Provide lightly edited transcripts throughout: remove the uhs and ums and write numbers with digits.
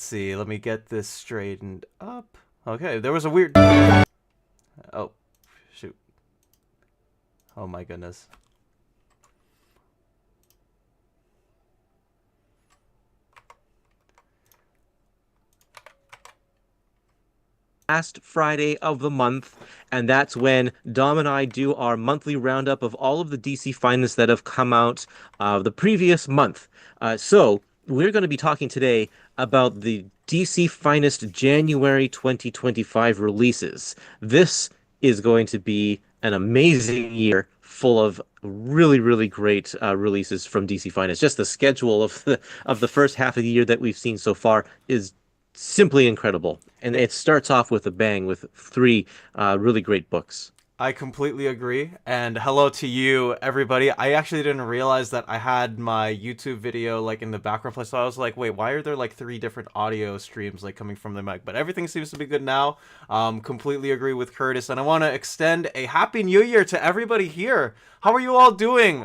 see. Let me get this straightened up. Okay, there was a weird... Oh, shoot. Oh my goodness. Last Friday of the month, and that's when Dom and I do our monthly roundup of all of the DC finest that have come out the previous month. So we're going to be talking today about the DC finest January 2025 releases. This is going to be an amazing year full of really, really great releases from DC Finest. Just the schedule of the first half of the year that we've seen so far is simply incredible. And it starts off with a bang with three really great books. I completely agree. And hello to you, everybody. I actually didn't realize that I had my YouTube video like in the background play. So I was like, wait, why are there like three different audio streams like coming from the mic? But everything seems to be good now. Completely agree with Kurtis. And I want to extend a happy new year to everybody here. How are you all doing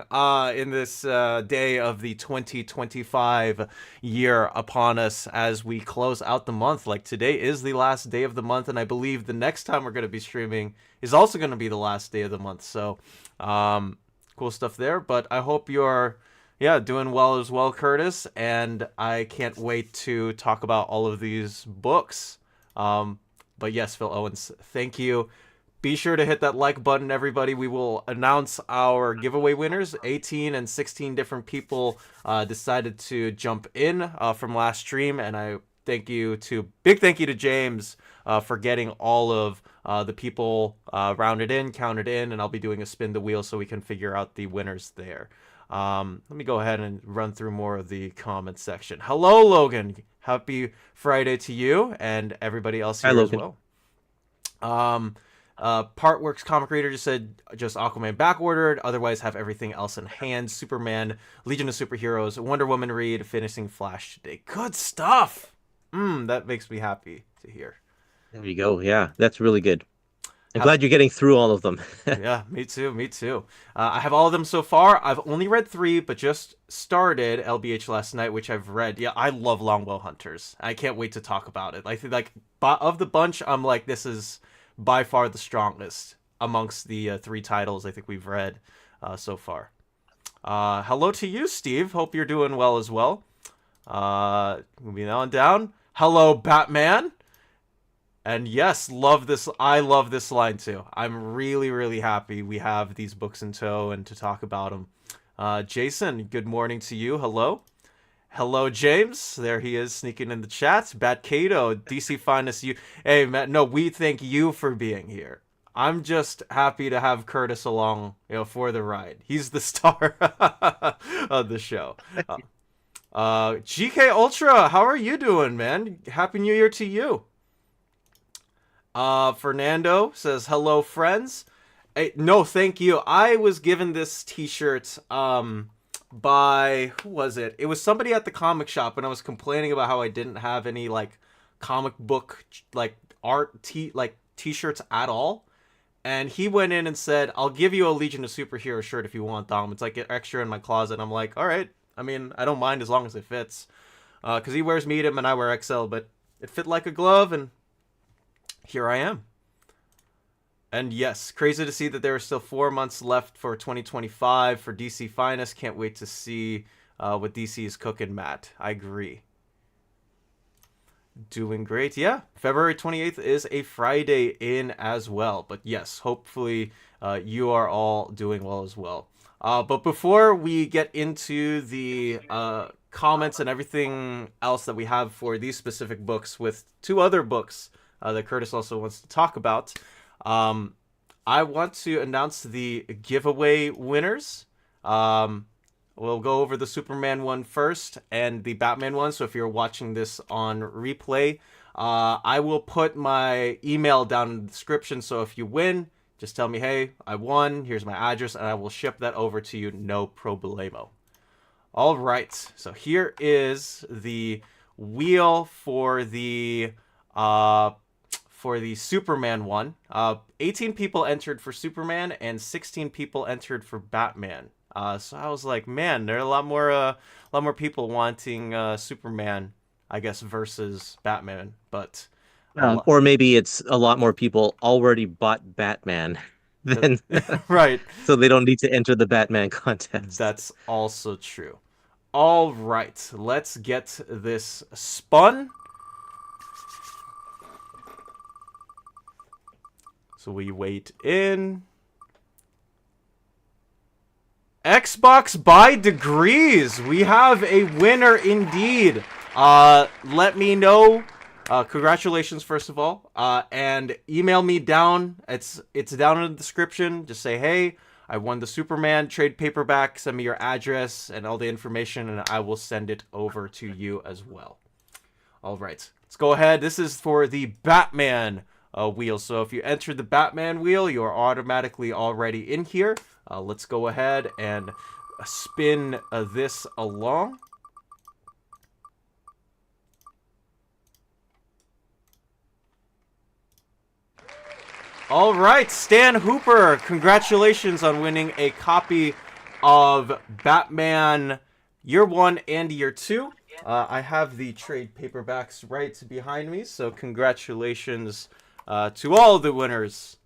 in this day of the 2025 year upon us as we close out the month? Like today is the last day of the month. And I believe the next time we're going to be streaming is also going to be the last day of the month. So, cool stuff there. But I hope you're, doing well as well, Kurtis. And I can't wait to talk about all of these books. But yes, Phil Owens, thank you. Be sure to hit that like button, everybody. We will announce our giveaway winners. 18 and 16 different people decided to jump in from last stream. And I big thank you to James for getting all of the people rounded in, counted in, and I'll be doing a spin the wheel so we can figure out the winners there. Let me go ahead and run through more of the comment section. Hello, Logan. Happy Friday to you and everybody else here as well. Partworks comic reader just said just Aquaman back ordered, otherwise have everything else in hand. Superman, Legion of Superheroes, Wonder Woman read, finishing Flash today. Good stuff. That makes me happy to hear. There you go. Yeah, that's really good. I'm glad you're getting through all of them. Yeah, me too. I have all of them so far. I've only read 3, but just started LBH last night, which I've read. Yeah, I love Longbow Hunters. I can't wait to talk about it. I think like of the bunch, I'm like, this is by far the strongest amongst the 3 titles I think we've read so far. Hello to you, Steve. Hope you're doing well as well. Moving on down. Hello, Batman. And yes, love this. I love this line too. I'm really, really happy we have these books in tow and to talk about them. Jason, good morning to you. Hello. Hello, James. There he is sneaking in the chat. Bat Kato, DC Finest. You. Hey, Matt. No, we thank you for being here. I'm just happy to have Kurtis along, for the ride. He's the star of the show. GK Ultra, how are you doing, man? Happy New Year to you. Fernando says, hello, friends. Hey, no, thank you. I was given this t-shirt, by, who was it? It was somebody at the comic shop, and I was complaining about how I didn't have any, like, comic book, like, art t-shirts at all. And he went in and said, I'll give you a Legion of Superhero shirt if you want, Dom. It's, like, extra in my closet. I'm like, all right. I mean, I don't mind as long as it fits. Because he wears medium and I wear XL, but it fit like a glove, and here I am. And yes, crazy to see that there are still 4 months left for 2025 for DC Finest. Can't wait to see what DC is cooking, Matt. I agree. Doing great. Yeah, February 28th is a Friday in as well. But yes, hopefully you are all doing well as well. But before we get into the comments and everything else that we have for these specific books with 2 other books that Kurtis also wants to talk about, I want to announce the giveaway winners. We'll go over the Superman one first and the Batman one. So if you're watching this on replay, I will put my email down in the description. So if you win, just tell me, hey, I won. Here's my address, and I will ship that over to you. No problemo. All right. So here is the wheel for the Superman one. 18 people entered for Superman and 16 people entered for Batman. So I was like, man, there are a lot more people wanting Superman I guess, versus Batman. But a lot, Or maybe it's a lot more people already bought Batman than right? so they don't need to enter the Batman contest. That's also true. All right, let's get this spun. So we wait in. Xbox by degrees. We have a winner indeed. Let me know. Congratulations, first of all. And email me down. It's down in the description. Just say, hey, I won the Superman trade paperback. Send me your address and all the information, and I will send it over to you as well. All right, let's go ahead. This is for the Batman wheel. So if you enter the Batman wheel, you are automatically already in here. Let's go ahead and spin this along. All right, Stan Hooper, congratulations on winning a copy of Batman Year 1 and Year 2. I have the trade paperbacks right behind me, so congratulations to all the winners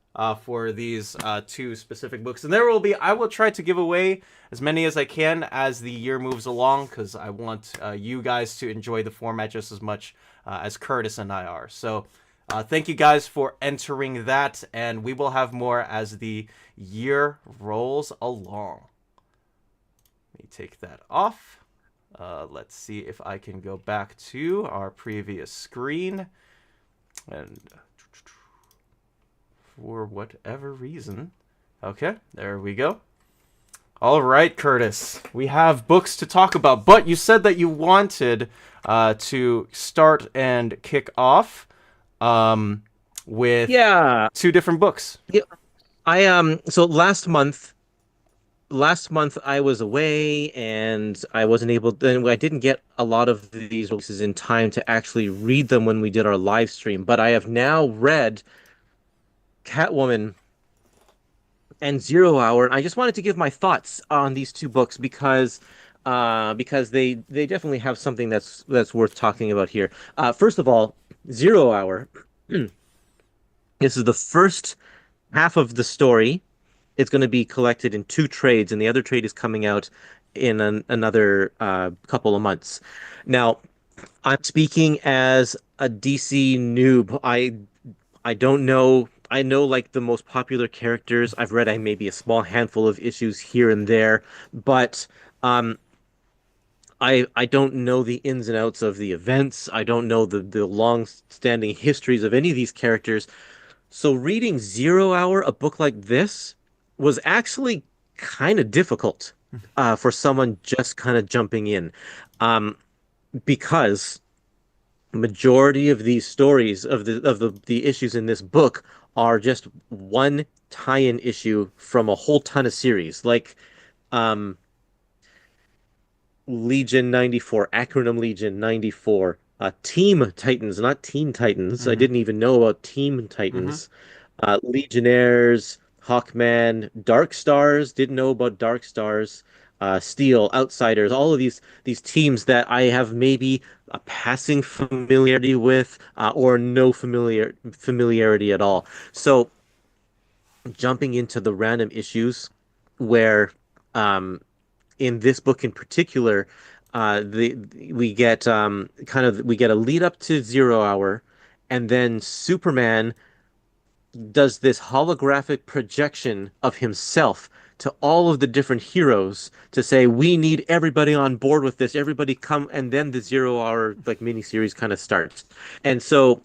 for these two specific books. And I will try to give away as many as I can as the year moves along, because I want you guys to enjoy the format just as much as Kurtis and I are. So thank you guys for entering that, and we will have more as the year rolls along. Let me take that off. Let's see if I can go back to our previous screen. And for whatever reason. Okay, there we go. All right, Kurtis. We have books to talk about, but you said that you wanted to start and kick off with two different books. Yeah. So last month I was away and I wasn't able I didn't get a lot of these releases in time to actually read them when we did our live stream, but I have now read Catwoman and Zero Hour, and I just wanted to give my thoughts on these two books because they definitely have something that's worth talking about here. First of all, Zero Hour. This is the first half of the story. It's going to be collected in two trades, and the other trade is coming out in another couple of months. Now, I'm speaking as a DC noob. I don't know. I know like the most popular characters. I've read maybe a small handful of issues here and there, but I don't know the ins and outs of the events. I don't know the long-standing histories of any of these characters. So reading Zero Hour, a book like this, was actually kind of difficult for someone just kind of jumping in, because majority of these stories of the issues in this book are just one tie-in issue from a whole ton of series, like Legion 94, acronym Legion 94, Team Titans, not Teen Titans. I Mm-hmm. didn't even know about Team Mm-hmm. Titans. Legionnaires, Hawkman, Dark Stars, didn't know about Dark Stars, Steel, Outsiders, all of these teams that I have maybe a passing familiarity with, or no familiarity at all. So jumping into the random issues where in this book in particular, the we get we get a lead up to Zero Hour, and then Superman does this holographic projection of himself to all of the different heroes to say we need everybody on board with this, everybody come, and then the Zero Hour like miniseries kind of starts. And so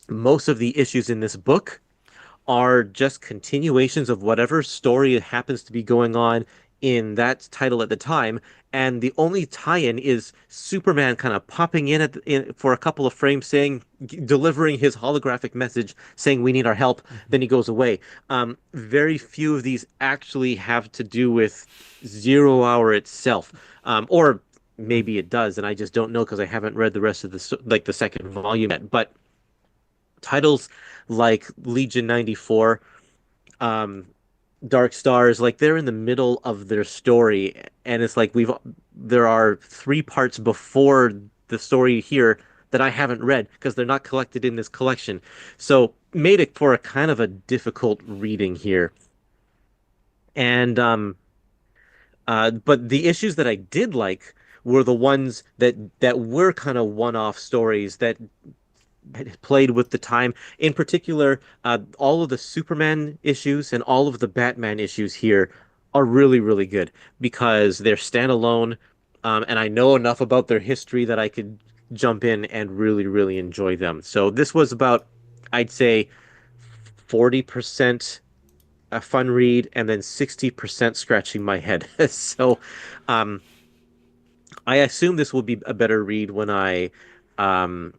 most of the issues in this book are just continuations of whatever story happens to be going on in that title at the time. And the only tie-in is Superman kind of popping in for a couple of frames, delivering his holographic message, saying we need our help. Then he goes away. Very few of these actually have to do with Zero Hour itself, or maybe it does, and I just don't know because I haven't read the rest of the second volume yet. But titles like Legion 94, Dark Stars, like they're in the middle of their story, and it's like there are three parts before the story here that I haven't read because they're not collected in this collection. So made it for a kind of a difficult reading here. And but the issues that I did like were the ones that were kind of one-off stories that played with the time. In particular, all of the Superman issues and all of the Batman issues here are really, really good because they're standalone, and I know enough about their history that I could jump in and really, really enjoy them. So this was about, I'd say, 40% a fun read and then 60% scratching my head. So, um, I assume this will be a better read um,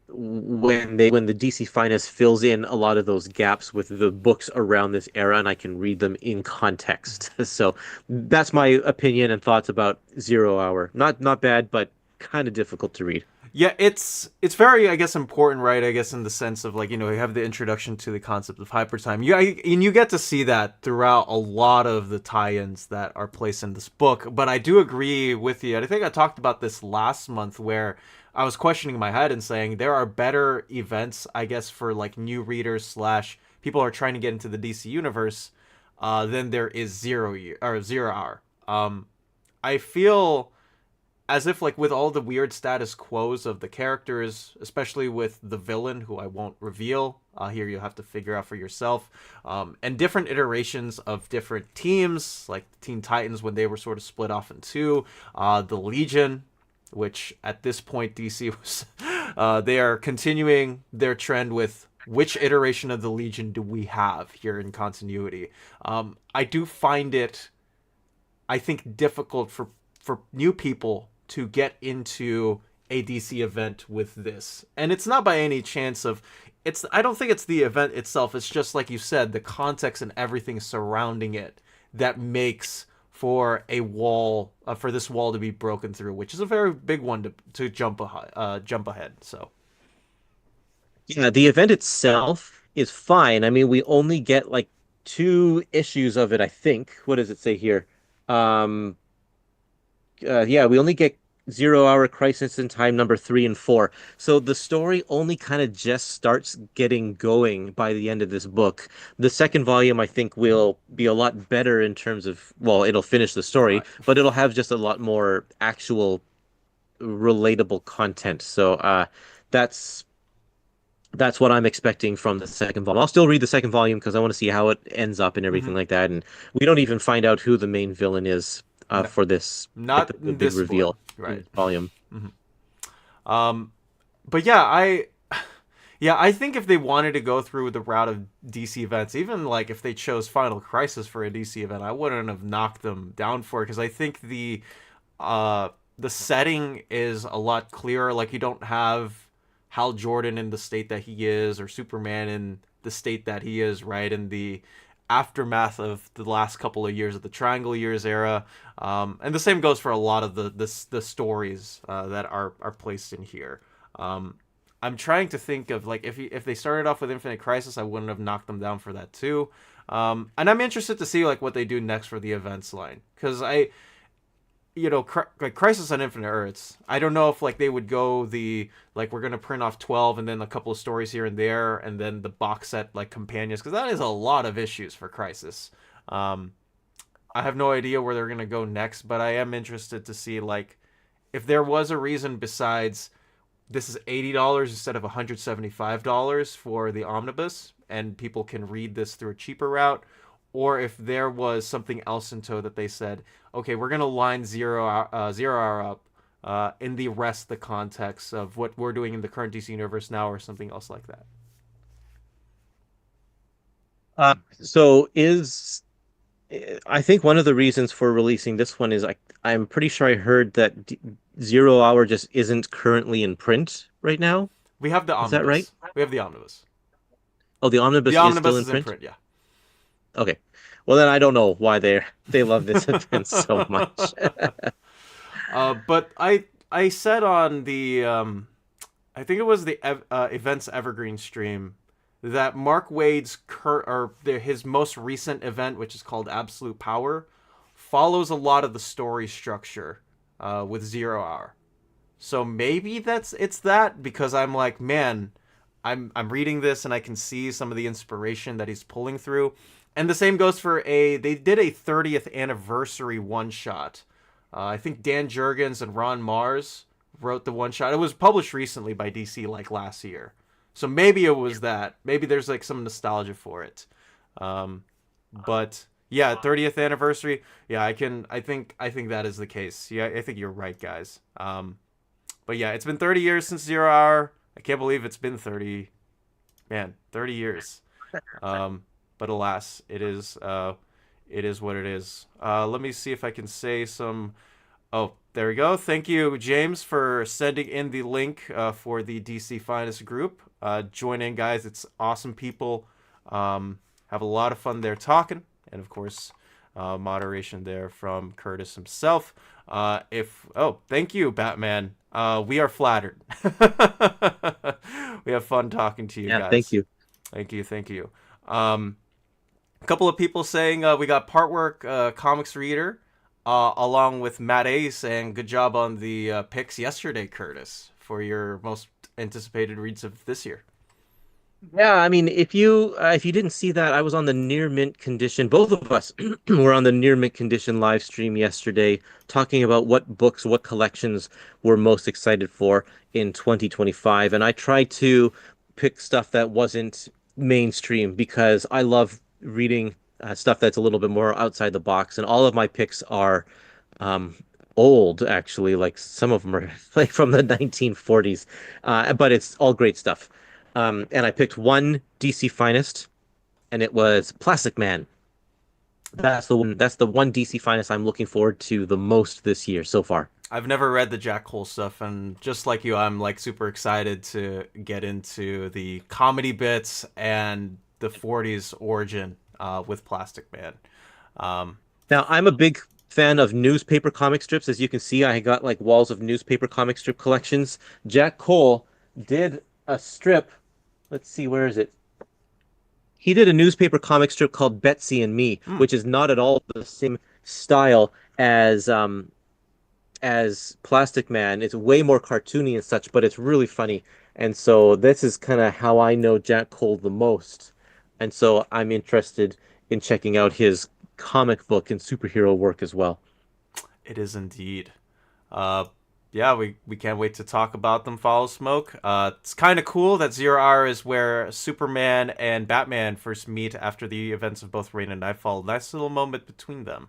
when the DC Finest fills in a lot of those gaps with the books around this era, and I can read them in context. So that's my opinion and thoughts about Zero Hour. Not bad, but kind of difficult to read. Yeah, it's very, I guess, important, right? I guess in the sense of like, you have the introduction to the concept of hypertime. And you get to see that throughout a lot of the tie-ins that are placed in this book. But I do agree with you. And I think I talked about this last month where I was questioning my head and saying there are better events, I guess, for like new readers slash people who are trying to get into the DC universe, than there is Zero Hour. I feel as if like with all the weird status quos of the characters, especially with the villain who I won't reveal, here you have to figure out for yourself, and different iterations of different teams like Teen Titans when they were sort of split off in two, the Legion, which at this point DC was they are continuing their trend with which iteration of the Legion do we have here in continuity. I do find it, I think, difficult for new people to get into a DC event with this. And it's not by any chance of I don't think it's the event itself. It's just like you said, the context and everything surrounding it that makes for a wall for this wall to be broken through, which is a very big one to jump ahead. So Yeah, the event itself is fine. I mean, we only get like two issues of it, I think. What does it say here? Um, yeah, we only get Zero Hour Crisis in Time number 3 and 4. So the story only kind of just starts getting going by the end of this book. The second volume, I think, will be a lot better in terms of, well, it'll finish the story, right. but it'll have just a lot more actual relatable content. So that's that's what I'm expecting from the second volume. I'll still read the second volume because I want to see how it ends up and everything Mm-hmm. like that. And we don't even find out who the main villain is No, for this, like not the in big this one, reveal in right? this volume. Mm-hmm. But yeah, I think if they wanted to go through the route of DC events, even like if they chose Final Crisis for a DC event, I wouldn't have knocked them down for it because I think the setting is a lot clearer. Like you don't have Hal Jordan in the state that he is, or Superman in the state that he is, right? In the aftermath of the last couple of years of the Triangle Years era, and the same goes for a lot of the stories that are placed in here. Um, I'm trying to think of like if they started off with Infinite Crisis, I wouldn't have knocked them down for that too. And I'm interested to see like what they do next for the events line because like Crisis on Infinite Earths. I don't know if like they would go the like we're gonna print off 12 and then a couple of stories here and there and then the box set like companions because that is a lot of issues for Crisis. Um, I have no idea where they're gonna go next, but I am interested to see like if there was a reason besides this is $80 instead of $175 for the omnibus, and people can read this through a cheaper route, or if there was something else in tow that they said, okay, we're gonna line Zero Hour up in the rest of the context of what we're doing in the current DC universe now, or something else like that. So is I think one of the reasons for releasing this one is I'm pretty sure I heard that Zero Hour just isn't currently in print right now. We have the Is that right? omnibus. We have the omnibus. Oh, the The omnibus is still omnibus in is in print? print, yeah. Okay. Well, then I don't know why they love this event so much. But I said on the I think it was the events evergreen stream that Mark Wade's his most recent event, which is called Absolute Power, follows a lot of the story structure with Zero Hour. So maybe it's that because I'm like, man, I'm reading this and I can see some of the inspiration that he's pulling through. And the same goes for they did a 30th anniversary one shot. I think Dan Jurgens and Ron Mars wrote the one shot. It was published recently by DC like last year. So maybe it was that. Maybe there's like some nostalgia for it. Um, but yeah, 30th anniversary. Yeah, I think that is the case. Yeah, I think you're right, guys. But yeah, it's been 30 years since Zero Hour. I can't believe it's been 30 years. Um, but alas, it is what it is. Let me see if I can say some. Oh, there we go. Thank you, James, for sending in the link for the DC Finest group. Join in, guys. It's awesome people. Have a lot of fun there talking, and of course, moderation there from Kurtis himself. If thank you, Batman. We are flattered. We have fun talking to you Yeah, thank guys. you. Thank you, thank you. A couple of people saying we got Partwork Comics Reader, along with Matt A saying good job on the picks yesterday, Curtis, for your most anticipated reads of this year. Yeah, I mean, if you didn't see that, I was on the near mint condition. Both of us were on the near mint condition live stream yesterday, talking about what books, what collections we're most excited for in 2025. And I tried to pick stuff that wasn't mainstream because I love reading stuff that's a little bit more outside the box. And all of my picks are um, old, actually. Like some of them are like from the 1940s, but it's all great stuff. And I picked one DC Finest, and it was Plastic Man. That's the one. That's the one DC Finest I'm looking forward to the most this year so far. I've never read the Jack Cole stuff, and just like you, I'm like super excited to get into the comedy bits and the 40s origin with Plastic Man. Um, Now, I'm a big fan of newspaper comic strips. As you can see, I got like walls of newspaper comic strip collections. Jack Cole did a strip. Let's see, where is it? He did a newspaper comic strip called Betsy and Me, hmm, which is not at all the same style as Plastic Man. It's way more cartoony and such, but it's really funny. And so this is kind of how I know Jack Cole the most. And so I'm interested in checking out his comic book and superhero work as well. it is indeed. Uh, yeah, we can't wait to talk about them. Follow Smoke. It's kind of cool that Zero Hour is where Superman and Batman first meet after the events of both Rain and Nightfall. Nice little moment between them.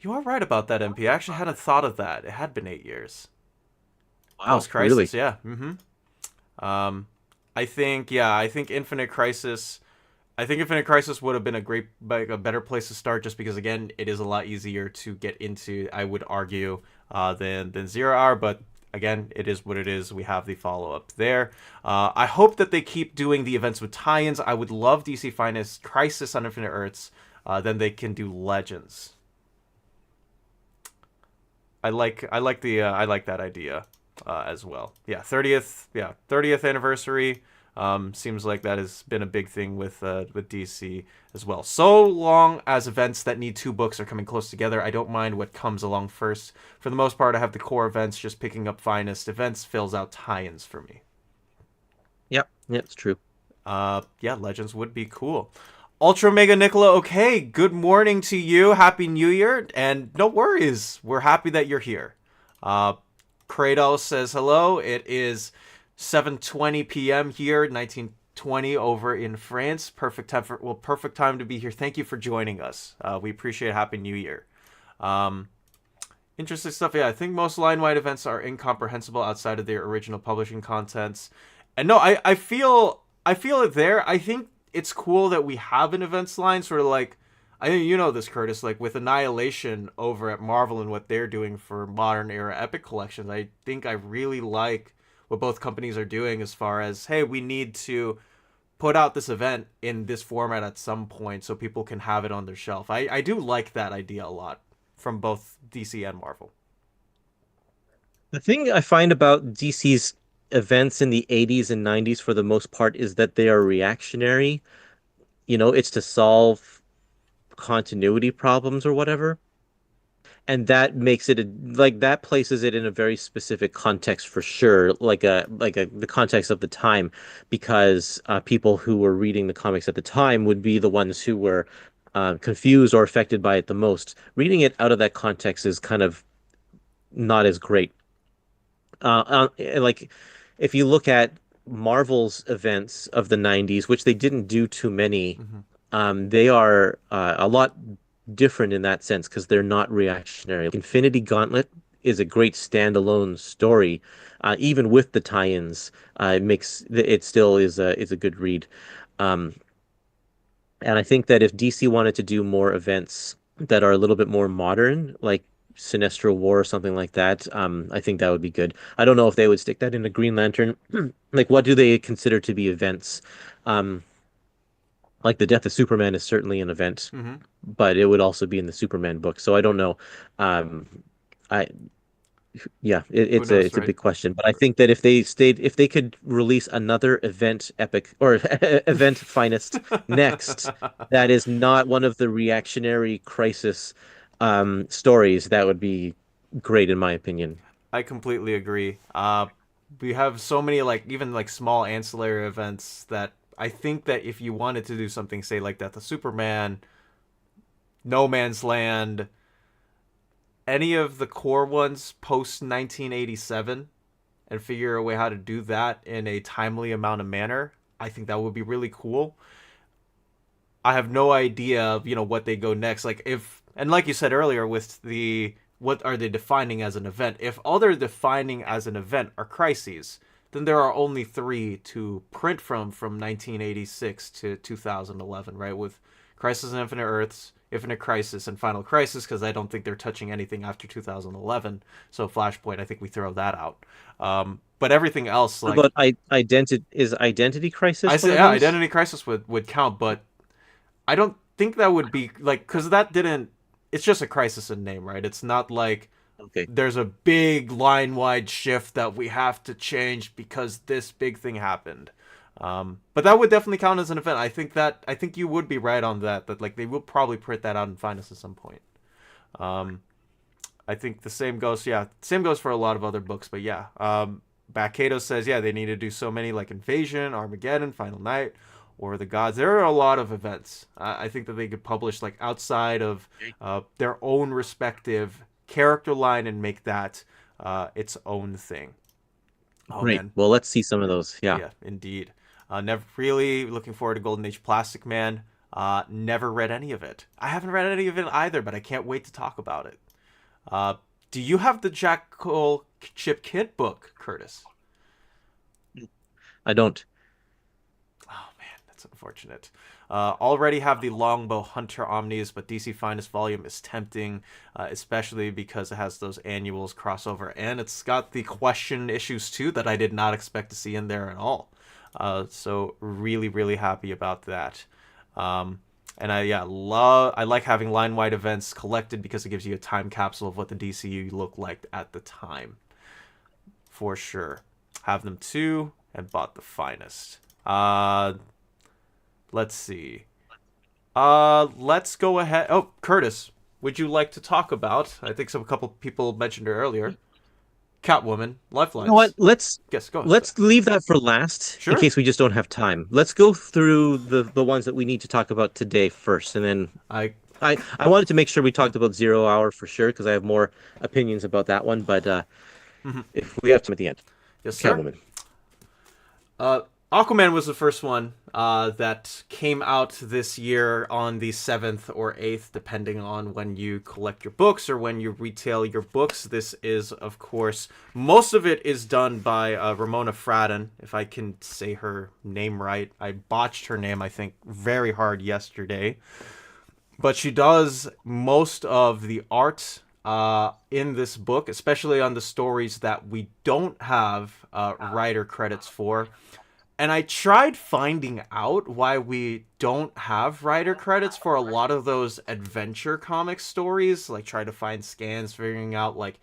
You are right about that, MP. I actually hadn't thought of that. It had been 8 years. Wow, Post really? Crisis, yeah. Um, I think Infinite Crisis. I think Infinite Crisis would have been a great, like a better place to start, just because again, it is a lot easier to get into. I would argue, than Zero Hour, but again, it is what it is. We have the follow up there. I hope that they keep doing the events with tie-ins. I would love DC Finest Crisis on Infinite Earths. Then they can do Legends. I like that idea as well. Yeah, 30th anniversary. Seems like that has been a big thing with DC as well. So long as events that need two books are coming close together, I don't mind what comes along first. For the most part, I have the core events. Just picking up finest events fills out tie-ins for me. Yep, yeah, it's true. Yeah, Legends would be cool. Ultra Mega Nicola, okay, good morning to you. Happy New Year, and no worries. We're happy that you're here. Uh, Kratos says hello. It is 7:20 p.m. here, 1920 over in France. Perfect time to be here. Thank you for joining us. We appreciate Happy New Year. Um, Interesting stuff. Yeah, I think most line-wide events are incomprehensible outside of their original publishing contents. And no, I feel it there. I think it's cool that we have an events line, sort of like, I think you know this, Curtis, like with Annihilation over at Marvel and what they're doing for modern era epic collections. I think I really like what both companies are doing as far as, hey, we need to put out this event in this format at some point so people can have it on their shelf. I do like that idea a lot from both DC and Marvel. The thing I find about DC's events in the 80s and 90s for the most part is that they are reactionary. You know, it's to solve continuity problems or whatever. and that makes it like that places it in a very specific context for sure, like a the context of the time, because people who were reading the comics at the time would be the ones who were confused or affected by it the most. Reading it out of that context is kind of not as great. Like if you look at Marvel's events of the 90s, which they didn't do too many, Hmm. they are a lot different in that sense because they're not reactionary. Infinity Gauntlet is a great standalone story, even with the tie-ins. It still is a good read. Um, and I think that if DC wanted to do more events that are a little bit more modern, like Sinestro War or something like that, I think that would be good. I don't know if they would stick that into Green Lantern. Like, what do they consider to be events? Um, like the death of Superman is certainly an event, Hmm. but it would also be in the Superman book. So I don't know. Um, I Yeah, Who knows, it's a right? big question, but I think that if they could release another event epic or event finest next, that is not one of the reactionary crisis stories, that would be great in my opinion. I completely agree. We have so many like even like small ancillary events that I think that if you wanted to do something, say like that, the Superman, No Man's Land, any of the core ones post 1987, and figure a way how to do that in a timely amount of manner, I think that would be really cool. I have no idea of, what they go next. Like if and like you said earlier with the what are they defining as an event? If all they're defining as an event are crises, then there are only three to print from 1986 to 2011, right? With Crisis on Infinite Earths, Infinite Crisis, and Final Crisis, because I don't think they're touching anything after 2011. So Flashpoint, I think we throw that out. But everything else, What like about Identity I Crisis one say, of yeah, those? Identity Crisis would count, but I don't think that would be like because that didn't. It's just a crisis in name, right? It's not like Okay. there's a big line wide shift that we have to change because this big thing happened. But that would definitely count as an event. I think you would be right on that. That like they will probably print that out and find us at some point. Um, I think the same goes. Yeah, same goes for a lot of other books. But yeah, Backato says yeah they need to do so many like Invasion, Armageddon, Final Night, or the Gods. There are a lot of events. I think that they could publish like outside of their own respective character line and make that its own thing. Oh Great. man, Well, let's see some of those. Yeah. yeah, indeed. Never really looking forward to Golden Age Plastic Man. Never read any of it. I haven't read any of it either, but I can't wait to talk about it. Uh, do you have the Jackal Chip Kid book, Curtis? I don't. Oh man, that's unfortunate. Already have the Longbow Hunter Omnis, but DC Finest Volume is tempting, especially because it has those annuals crossover, and it's got the question issues too that I did not expect to see in there at all. So really, really happy about that. Um, and I like having line wide events collected because it gives you a time capsule of what the DCU looked like at the time, for sure. Have them too, and bought the finest. Let's see. Let's go ahead. Oh, Curtis, would you like to talk about? I think a couple people mentioned her earlier. Catwoman, You know what? Lifelines. Yes, go ahead. Let's leave that for last in Sure. case we just don't have time. Let's go through the ones that we need to talk about today first, and then I. I wanted to make sure we talked about Zero Hour for sure because I have more opinions about that one. But Mhm. if we have time at the end, Yes, sir. Catwoman. Uh, Aquaman was the first one that came out this year on the 7th or 8th, depending on when you collect your books or when you retail your books. This is, of course, most of it is done by Ramona Fradon, if I can say her name right. I botched her name, I think, very hard yesterday. But she does most of the art in this book, especially on the stories that we don't have writer credits for. And I tried finding out why we don't have writer credits for a lot of those adventure comic stories. Like, try to find scans, figuring out, like,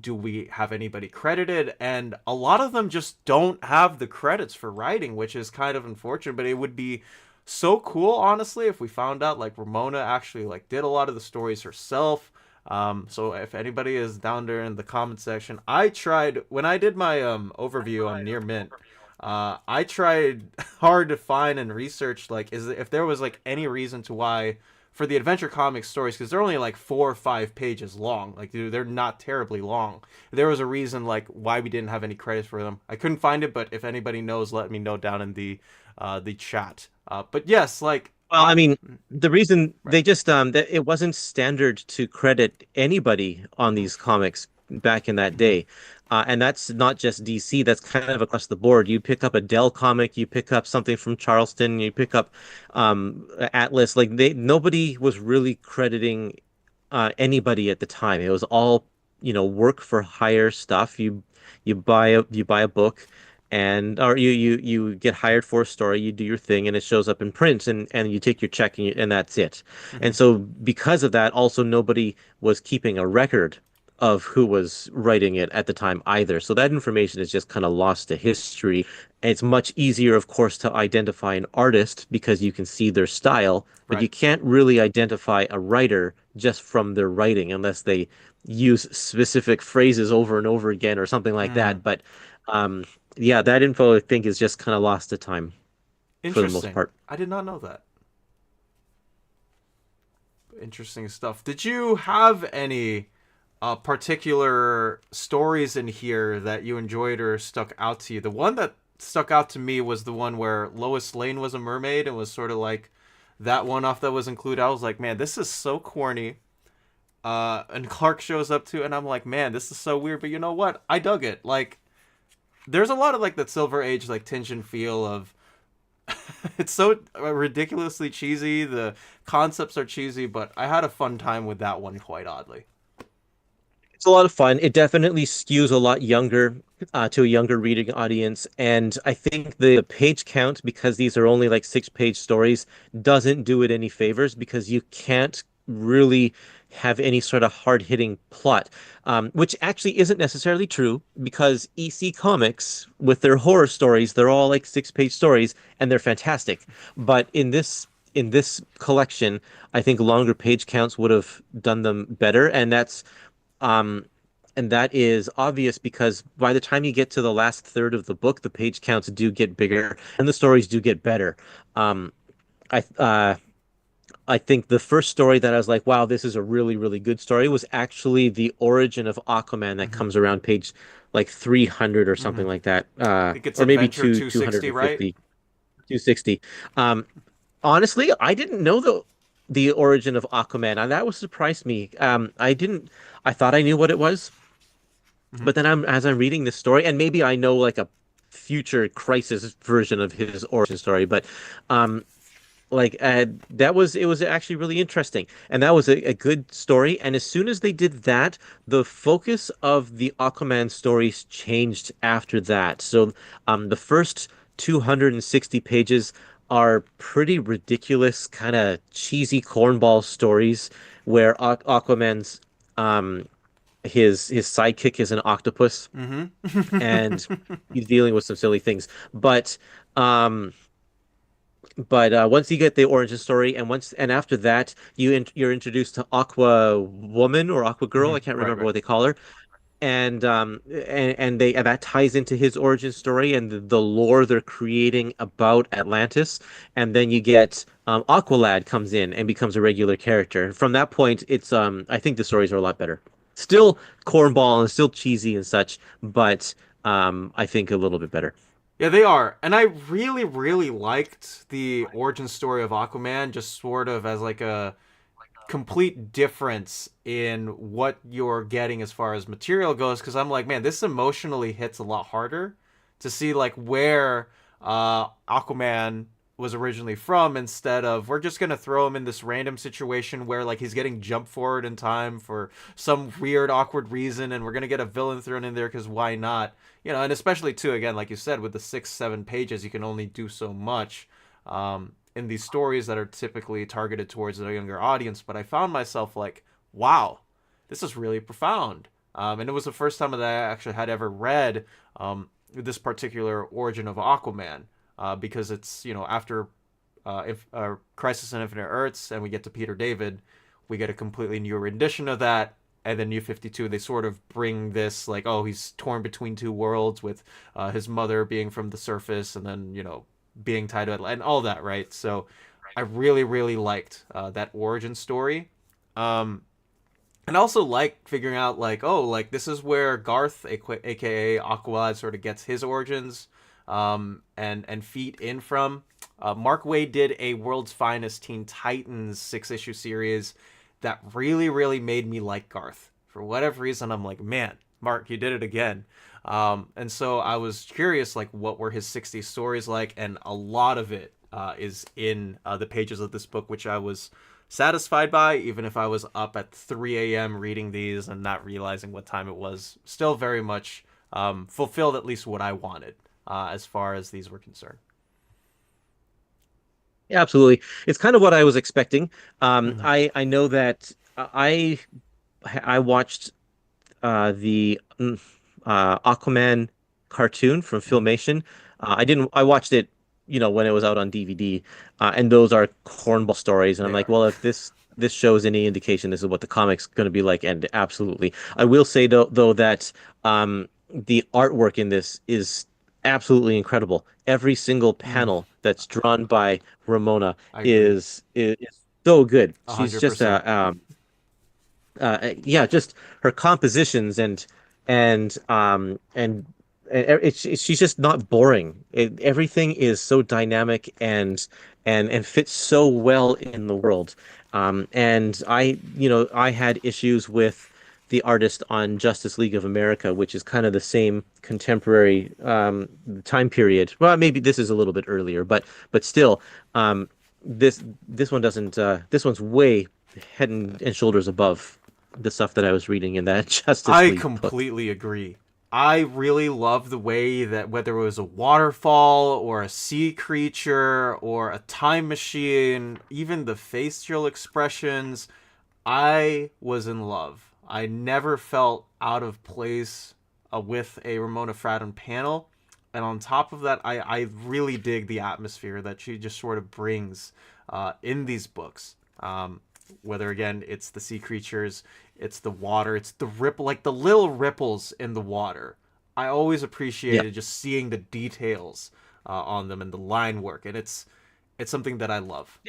do we have anybody credited? And a lot of them just don't have the credits for writing, which is kind of unfortunate. But it would be so cool, honestly, if we found out, like, Ramona actually, like, did a lot of the stories herself. So if anybody is down there in the comment section, I tried when I did my overview on Near Mint. I tried hard to find and research like is if there was like any reason to why for the Adventure Comics stories because they're only like 4 or 5 pages long. Like dude, they're not terribly long. There was a reason like why we didn't have any credits for them. I couldn't find it, but if anybody knows, let me know down in the chat. But yes, like Well, I I mean, the reason right. they just that it wasn't standard to credit anybody on Mm-hmm. these comics back in that Mm-hmm. day. And that's not just DC, that's kind of across the board. You pick up a Dell comic, you pick up something from Charleston, you pick up Atlas, like they nobody was really crediting anybody at the time. It was all, work for hire stuff. You buy a book and or you get hired for a story, you do your thing and it shows up in print and you take your check and that's it. Mm-hmm. And so because of that, also nobody was keeping a record of who was writing it at the time either. So that information is just kind of lost to history. And it's much easier, of course, to identify an artist because you can see their style, but Right. you can't really identify a writer just from their writing unless they use specific phrases over and over again or something like Mm. that. But um, yeah, that info I think is just kind of lost to time for the most Interesting. part. I did not know that. Interesting stuff. Did you have any particular stories in here that you enjoyed or stuck out to you? The one that stuck out to me was the one where Lois Lane was a mermaid and was sort of like that one off that was included. I was like, man, this is so corny. And Clark shows up too, and I'm like, man, this is so weird. But you know what? I dug it. Like, there's a lot of like that Silver Age like tinge and feel of it's so ridiculously cheesy. The concepts are cheesy, but I had a fun time with that one quite oddly. It's a lot of fun. It definitely skews a lot younger to a younger reading audience. And I think the page count, because these are only like 6 page stories, doesn't do it any favors because you can't really have any sort of hard-hitting plot, which actually isn't necessarily true because EC Comics, with their horror stories, they're all like 6 page stories and they're fantastic. But in this collection, I think longer page counts would have done them better, um, and that is obvious because by the time you get to the last third of the book, the page counts do get bigger and the stories do get better. Um, I uh, I think the first story that I was like, wow, this is a really, really good story was actually the origin of Aquaman that Mm-hmm. comes around page like 300 or Mm-hmm. something like that. I think it's Or maybe Adventure 2 260, right? 250, 260. Um, Honestly, I didn't know the origin of Aquaman, and that was surprised me. I thought I knew what it was, Mm-hmm. but then as I'm reading this story, and maybe I know like a future crisis version of his origin story, but um, that was it was actually really interesting, and that was a good story. And as soon as they did that, the focus of the Aquaman stories changed after that. So, the first 260 pages are pretty ridiculous, kind of cheesy cornball stories where Aquaman's um his sidekick is an octopus and Mm-hmm. he's dealing with some silly things. Um but once you get the origin story, and after that, you're introduced to Aqua Woman or Aqua Girl. Mm-hmm. I can't Right, remember right. what they call her, and that ties into his origin story and the lore they're creating about Atlantis. And then you get Aqualad comes in and becomes a regular character. From that point, it's I think the stories are a lot better. Still cornball and still cheesy and such, but I think a little bit better. Yeah, they are. And I really, really liked the origin story of Aquaman, just sort of as like a complete difference in what you're getting as far as material goes. Because I'm like, man, this emotionally hits a lot harder to see like where Aquaman was originally from instead of we're just gonna throw him in this random situation where like he's getting jumped forward in time for some weird awkward reason and we're gonna get a villain thrown in there because why not, and especially too again like you said with the 6 7 pages you can only do so much in these stories that are typically targeted towards a younger audience. But I found myself like, wow, this is really profound. And it was the first time that I actually had ever read this particular origin of Aquaman because it's, after Crisis on Infinite Earths and we get to Peter David, we get a completely new rendition of that. And then New 52, they sort of bring this, like, oh, he's torn between two worlds with his mother being from the surface and then, being tied to it and all that, right? So I really, really liked that origin story. Um, and also like figuring out, like, oh, like, this is where Garth, aka Aqualad, sort of gets his origins and feet in from. Mark Waid did a World's Finest Teen Titans 6-issue series that really, really made me like Garth. For whatever reason, I'm like, man, Mark, you did it again. And so I was curious, like, what were his 60s stories like? And a lot of it is in the pages of this book, which I was satisfied by, even if I was up at 3 a.m. reading these and not realizing what time it was. Still very much fulfilled at least what I wanted as far as these were concerned. Yeah, absolutely. It's kind of what I was expecting. Mm-hmm. I know that I watched the Aquaman cartoon from Mm-hmm. Filmation. I watched it, when it was out on DVD, and those are cornball stories. And I'm They like, are. well, if this shows any indication, this is what the comic's going to be like. And absolutely, I will say though that the artwork in this is absolutely incredible. Every single Mm, panel that's drawn by Ramona I agree. is so good. She's just 100%. yeah, just her compositions and she's just not boring. Everything is so dynamic and fits so well in the world. And I had issues with the artist on Justice League of America, which is kind of the same contemporary time period. Well, maybe this is a little bit earlier, but still, this one doesn't. This one's way head and shoulders above the stuff that I was reading in that Justice I League book. completely agree. I really love the way that whether it was a waterfall or a sea creature or a time machine, even the facial expressions, I was in love. I never felt out of place with a Ramona Fradon panel. And on top of that, I really dig the atmosphere that she just sort of brings in these books. Whether, again, it's the sea creatures, it's the water, it's the ripple, like the little ripples in the water. I always Yeah. appreciated just seeing the details on them and the line work. And it's something that I love.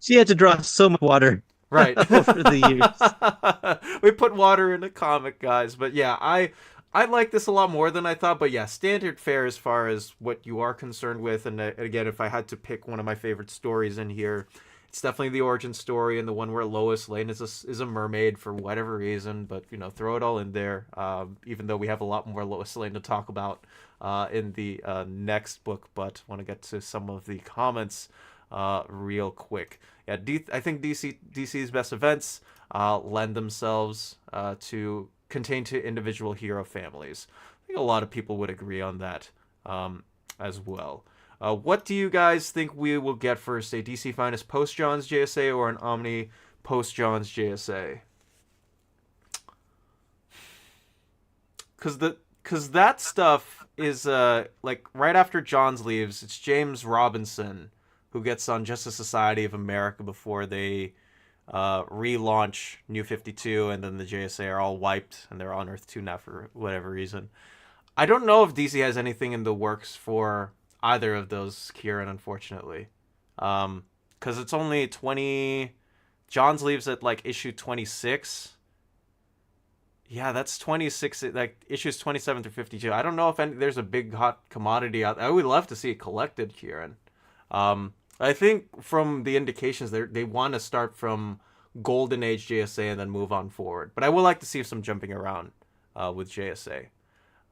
She had to draw so much water Right. over the years. We put water in a comic, guys. But yeah, I like this a lot more than I thought. But yeah, standard fare as far as what you are concerned with. And again, if I had to pick one of my favorite stories in here, it's definitely the origin story and the one where Lois Lane is a mermaid for whatever reason. But throw it all in there. Even though we have a lot more Lois Lane to talk about in the next book, but want to get to some of the comments real quick. Yeah, I think DC's best events lend themselves to contain to individual hero families. I think a lot of people would agree on that as well. What do you guys think we will get first? A DC Finest post John's JSA or an Omni post John's JSA? Because that stuff is like right after Johns leaves, it's James Robinson who gets on Justice Society of America before they relaunch New 52, and then the JSA are all wiped and they're on Earth 2 now for whatever reason. I don't know if DC has anything in the works for either of those, Kieran, unfortunately. Because it's only 20. Johns leaves at like issue 26. Yeah, that's 26, like issues 27 through 52. I don't know if there's a big hot commodity out there. I would love to see it collected, Kieran. I think from the indications they want to start from Golden Age JSA and then move on forward. But I would like to see some jumping around with JSA.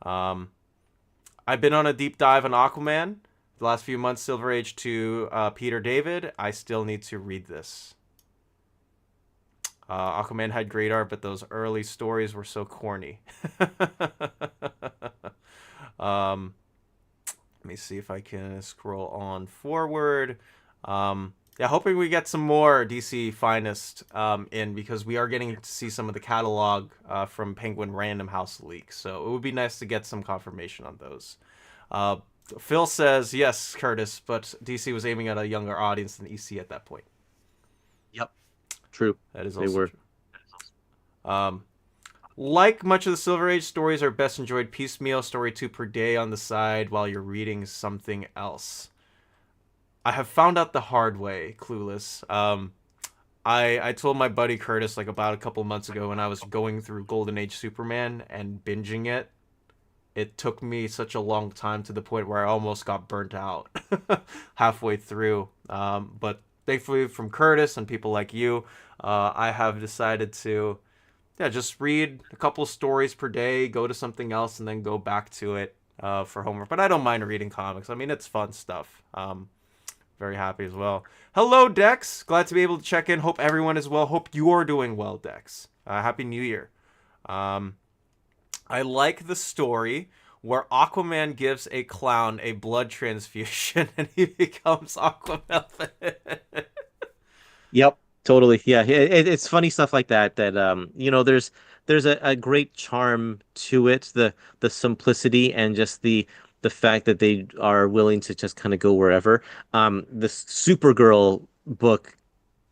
I've been on a deep dive on Aquaman the last few months, Silver Age to Peter David. I still need to read this. Aquaman had great art, but those early stories were so corny. um, Let me see if I can scroll on forward. Yeah, hoping we get some more DC Finest in, because we are getting to see some of the catalog from Penguin Random House leaks. So it would be nice to get some confirmation on those. Phil says, yes, Kurtis, but DC was aiming at a younger audience than EC at that point. Yep. True. That is They also were. true. Um, like much of the Silver Age, stories are best enjoyed piecemeal, story 2 per day on the side while you're reading something else. I have found out the hard way, Clueless. I told my buddy Kurtis like about a couple months ago when I was going through Golden Age Superman and binging it. It took me such a long time to the point where I almost got burnt out halfway through. But thankfully, from Kurtis and people like you, I have decided to, yeah, just read a couple stories per day, go to something else, and then go back to it for homework. But I don't mind reading comics. I mean, it's fun stuff. Very happy as well. Hello, Dex. Glad to be able to check in. Hope everyone is well. Hope you're doing well, Dex. Happy New Year. Um, I like the story where Aquaman gives a clown a blood transfusion and he becomes Aquaman. Yep, totally. Yeah, it's funny stuff like that. That there's a great charm to it. The simplicity and just the fact that they are willing to just kind of go wherever. The Supergirl book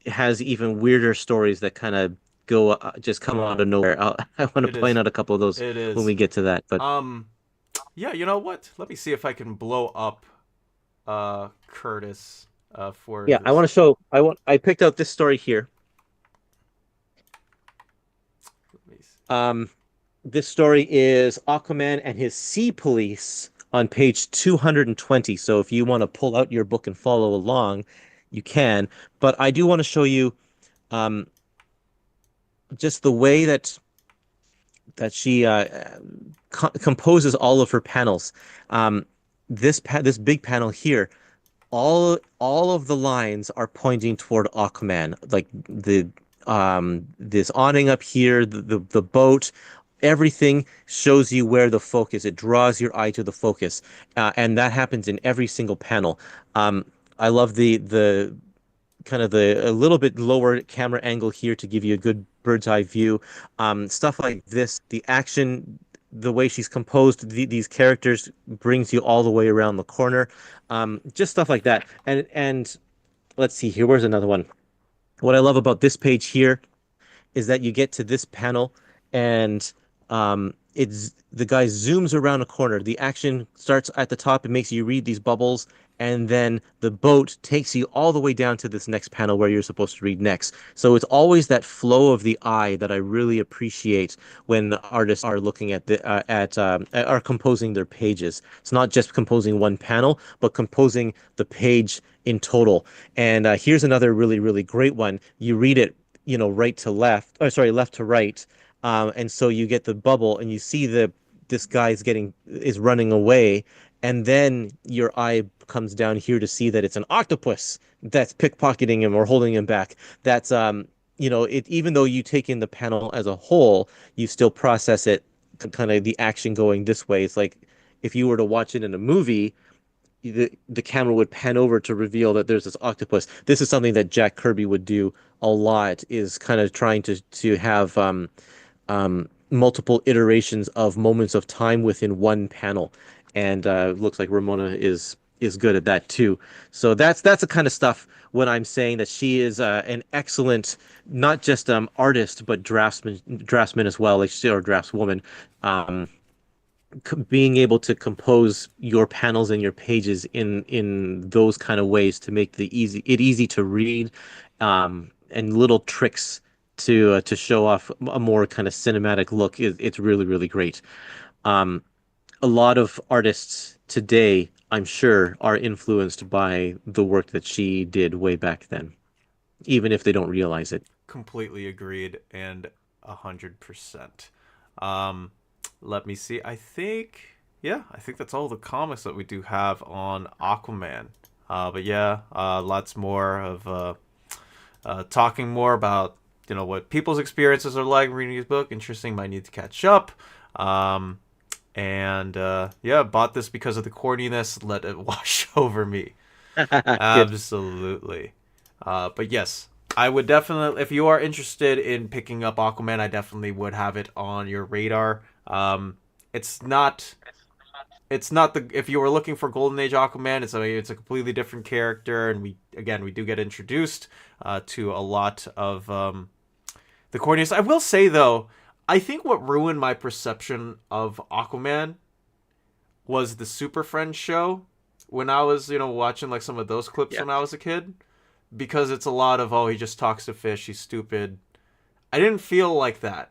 has even weirder stories that kind of go just come out of nowhere. I want to It is. point out a couple of those It when is. we get to that. But Um, yeah, you know what? Let me see if I can blow up Kurtis for yeah, I this. want to show. I picked out this story here. Let me see. This story is Aquaman and his Sea Police on page 220. So if you want to pull out your book and follow along, you can. But I do want to show you um, just the way that she composes all of her panels. Um, this big panel here, all of the lines are pointing toward Aquaman. Like the this awning up here, the boat, everything shows you where the focus. It draws your eye to the focus, and that happens in every single panel. Um, I love the kind of the a little bit lower camera angle here to give you a good bird's eye view. Stuff like this, the action, the way she's composed these characters brings you all the way around the corner. Just stuff like that. And let's see here. Where's another one? What I love about this page here is that you get to this panel and it's the guy zooms around a corner. The action starts at the top. It makes you read these bubbles, and then the boat takes you all the way down to this next panel where you're supposed to read next. So it's always that flow of the eye that I really appreciate when artists are looking at the are composing their pages. It's not just composing one panel, but composing the page in total. And here's another really great one. You read it, right to left, or sorry, left to right. And so you get the bubble and you see this guy's is running away. And then your eye comes down here to see that it's an octopus that's pickpocketing him or holding him back. That's, even though you take in the panel as a whole, you still process it kind of the action going this way. It's like if you were to watch it in a movie, the camera would pan over to reveal that there's this octopus. This is something that Jack Kirby would do a lot, is kind of trying to have multiple iterations of moments of time within one panel, and looks like Ramona is good at that too. So that's the kind of stuff when I'm saying that she is an excellent, not just artist but draftsman as well, like or draftswoman. Um, Being able to compose your panels and your pages in those kind of ways to make easy to read, and little tricks to show off a more kind of cinematic look, it's really great. Um, a lot of artists today, I'm sure, are influenced by the work that she did way back then, even if they don't realize it. Completely agreed and 100%. Um, Let me see. I think that's all the comics that we do have on Aquaman. But yeah, lots more of talking more about what people's experiences are like reading his book. Interesting. Might need to catch up. Um, and yeah, bought this because of the corniness. Let it wash over me. Good. Absolutely. But yes, I would definitely, if you are interested in picking up Aquaman, I definitely would have it on your radar. It's not it's not the if you were looking for Golden Age Aquaman, it's a completely different character, and we do get introduced to a lot of the corniness. I will say though, I think what ruined my perception of Aquaman was the Super Friends show when I was watching like some of those clips Yeah. when I was a kid, because it's a lot of, oh, he just talks to fish, he's stupid. I didn't feel like that.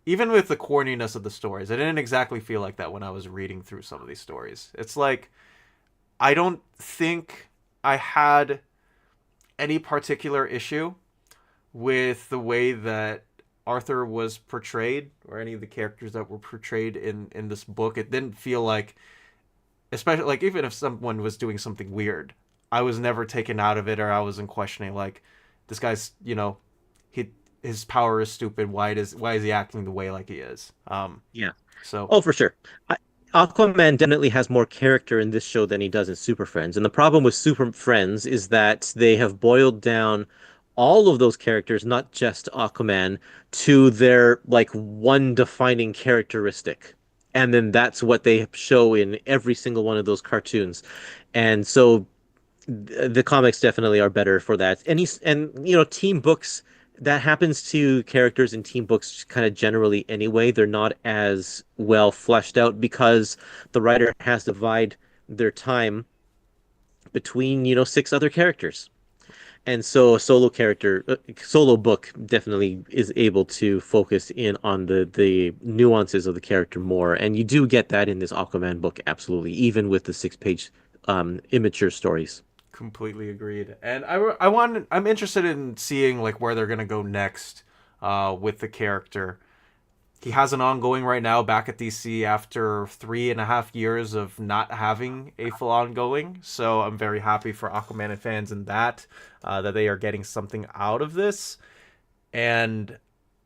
Even with the corniness of the stories, I didn't exactly feel like that when I was reading through some of these stories. It's like, I don't think I had any particular issue with the way that Arthur was portrayed, or any of the characters that were portrayed in this book. It didn't feel like, especially like even if someone was doing something weird, I was never taken out of it, or I wasn't questioning like, this guy's he his power is stupid. Why is he acting the way like he is? Yeah. So Oh, for sure. Aquaman definitely has more character in this show than he does in Super Friends. And the problem with Super Friends is that they have boiled down all of those characters, not just Aquaman, to their like one defining characteristic. And then that's what they show in every single one of those cartoons. And so the comics definitely are better for that. And team books, that happens to characters in team books kind of generally anyway. They're not as well fleshed out because the writer has to divide their time between, six other characters. And so a solo book definitely is able to focus in on the nuances of the character more. And you do get that in this Aquaman book, absolutely, even with the 6-page immature stories. completely agreed. And I'm interested in seeing like where they're gonna go next with the character. He has an ongoing right now back at DC after 3.5 years of not having a full ongoing. So I'm very happy for Aquaman and fans in that they are getting something out of this. And